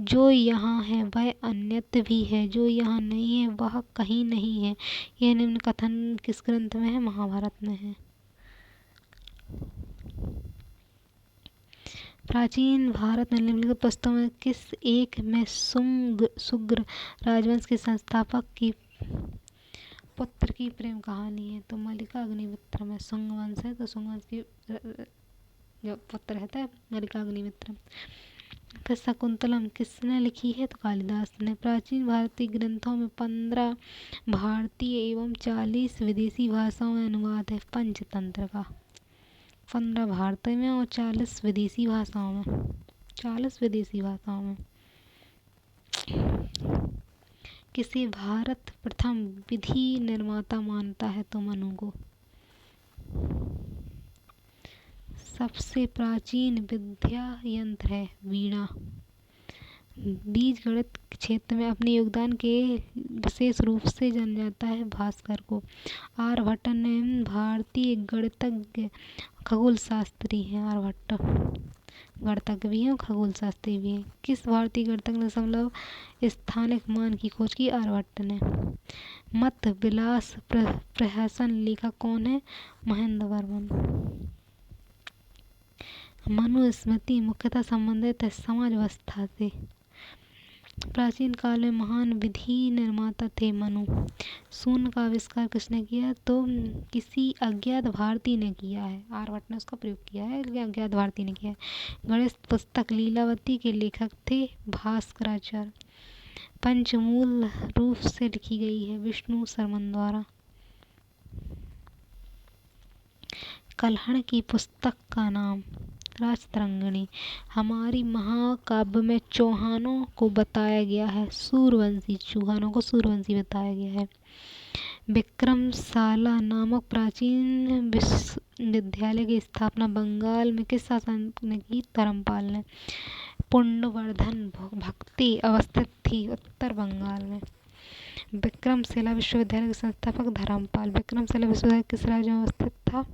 जो यहाँ है वह अन्यत्र भी है, जो यहाँ नहीं है वह कहीं नहीं है। यह निम्न कथन किस ग्रंथ में है महाभारत में है। प्राचीन भारत में निम्नलिखित पुस्तकों में किस एक में सुग्र राजवंश के संस्थापक की पुत्र की प्रेम कहानी है तो मल्लिका अग्निमित्र में। सुंग वंश है तो सुंग वंश की जो पुत्र रहता है मल्लिका अग्निमित्र। फिर शकुंतलम किसने लिखी है तो कालिदास ने। प्राचीन भारतीय ग्रंथों में 15 भारतीय एवं 40 विदेशी भाषाओं में अनुवाद है पंचतंत्र का। 15 भारतीय में और 40 विदेशी भाषाओं में। किसे भारत प्रथम विधि निर्माता मानता है तो मनु को। सबसे प्राचीन विद्या यंत्र है वीणा। बीजगणित क्षेत्र में अपने योगदान के विशेष रूप से जाना जाता है भास्कर को। आर्यभट्ट ने भारतीय गणितज्ञ खगोल शास्त्री हैं। आर्यभट्ट गणितज्ञ भी हैं और खगोल शास्त्री भी हैं। किस भारतीय गणितज्ञ ने दशमलव स्थानिक मान की खोज की आर्यभट्ट ने। मत विलास प्रहसन लेखक कौन है महेंद्र वर्मन। मनुस्मृति मुख्यतः संबंधित है समाज व्यवस्था से। प्राचीन काल में महान विधि निर्माता थे मनु। शून्य का आविष्कार किसने किया तो किसी अज्ञात भारतीय ने किया है। आर्यभट्ट ने उसका प्रयोग किया है लेकिन अज्ञात भारतीय ने किया है। गणेश पुस्तक लीलावती के लेखक थे भास्कराचार्य। पंचमूल रूप से लिखी गई है विष्णु शर्मन द्वारा। कल्हण की पुस्तक का नाम राजतरंगिणी। हमारी महाकाव्य में चौहानों को बताया गया है सूर्यवंशी। चौहानों को सूर्यवंशी बताया गया है। विक्रमशाला नामक प्राचीन विश्वविद्यालय की स्थापना बंगाल में किस शासक ने की? धर्मपाल ने। पुंडवर्धन भक्ति अवस्थित थी उत्तर बंगाल में। विक्रमशिला विश्वविद्यालय के संस्थापक धर्मपाल। विक्रमशिला विश्वविद्यालय किस राज्य में अवस्थित था?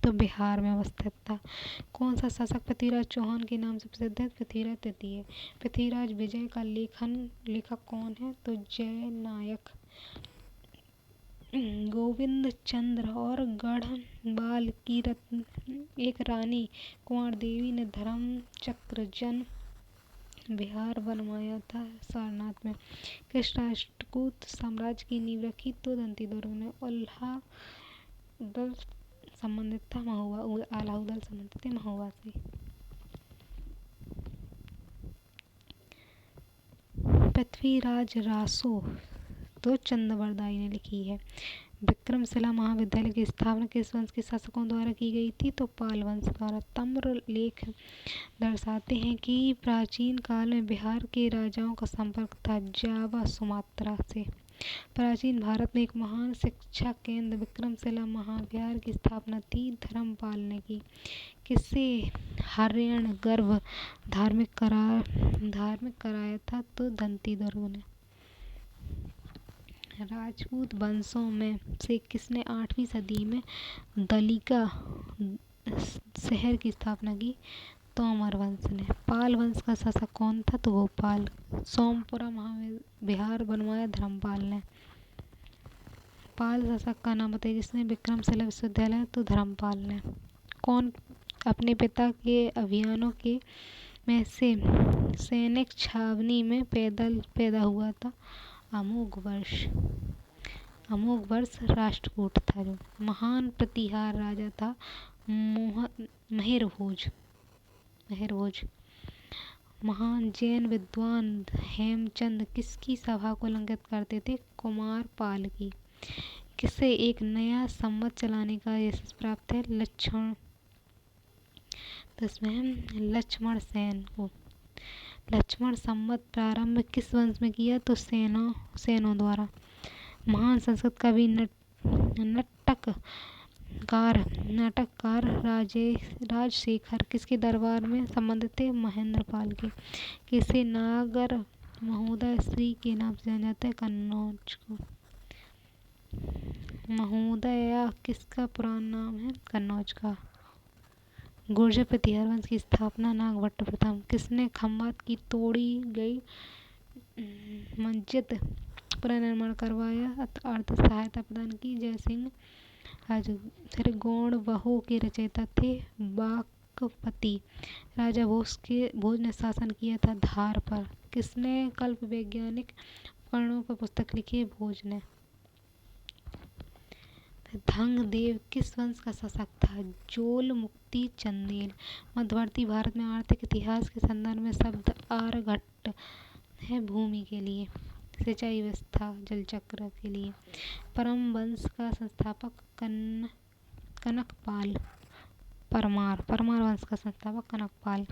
तो बिहार में अवस्थित था। कौन सा शासक पृथ्वीराज चौहान के नाम से प्रसिद्ध है? पृथ्वीराज तृतीय। पृथ्वीराज विजय का लेखक कौन है? तो जय नायक। गोविंद चंद्र और गढ़वाल की एक रानी कुंवर देवी ने धर्म चक्र जन विहार बनवाया था सारनाथ में। किस राष्ट्रकूट साम्राज्य की नींव रखी? तो दंती दुर्ग ने। अलाउद्दीन संबंधित था अलाउद्दीन संबंधित थे महुआ से। पृथ्वीराज रासो तो चंद्रवरदाई ने लिखी है। विक्रमशिला महाविद्यालय की स्थापना किस वंश के शासकों द्वारा की गई थी? तो पाल वंश द्वारा। ताम्र लेख दर्शाते हैं कि प्राचीन काल में बिहार के राजाओं का संपर्क था जावा सुमात्रा से। प्राचीन भारत में एक महान शिक्षा केंद्र विक्रमशिला महाविहार की स्थापना थी धर्मपाल ने की। किसे हरिण गर्भ धार्मिक कराया था? तो दंती दुर्ग ने। राजपूत वंशों में से किसने 8वीं सदी में दलिका शहर की स्थापना की? तोमर वंश ने। पाल वंश का शासक कौन था? तो भोपाल। सोमपुरा महाविहार बनवाया धर्मपाल ने। पाल शासक का नाम बताइए जिसने विक्रमशिला विश्वविद्यालय? तो धर्मपाल ने। कौन अपने पिता के अभियानों के में से सैनिक छावनी में पैदा हुआ था? अमोघ वर्ष राष्ट्रकूट था जो। महान प्रतिहार राजा था महिरभोज। महान जैन विद्वान हेमचंद किसकी सभा को अलंकृत करते थे? कुमारपाल की। किसे एक नया संवत चलाने का यश प्राप्त है? लक्ष्मण। तो इसमें लक्ष्मण सेन को। लक्ष्मण संवत प्रारंभ किस वंश में किया? तो सेनों द्वारा। महान संस्कृत कवि नाटककार राजशेखर किसके दरबार में संबंधित थे? महेंद्रपाल के। किसे नागर महोदय श्री के नाम से जाना जाता है? कन्नौज को। महोदया किसका पुराना नाम है? कन्नौज का। गुर्जर प्रतिहार वंश की स्थापना नागभट्ट प्रथम। किसने खंभात की तोड़ी गई मस्जिद पुनर्निर्माण करवाया? अर्थ सहायता प्रदान की? जय सिंह राजगुरु। गौड़ बहू के रचयिता थे बाकपति। राजा भोज ने शासन किया था धार पर। किसने कल्प वैज्ञानिक उपकरणों पर पुस्तक लिखी? भोज ने। धंगदेव किस वंश का शासक था? जोल मुक्ति चंदेल। मध्यवर्ती भारत में आर्थिक इतिहास के संदर्भ में शब्द आर्यभट्ट है भूमि के लिए, सिंचाई व्यवस्था, जल चक्र के लिए। परम वंश का संस्थापक कनकपाल। परमार वंश का संस्थापक कनकपाल।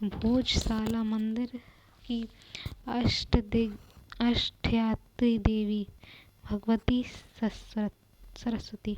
भोजशाला मंदिर की अष्टयात्री देवी भगवती सरस्वती।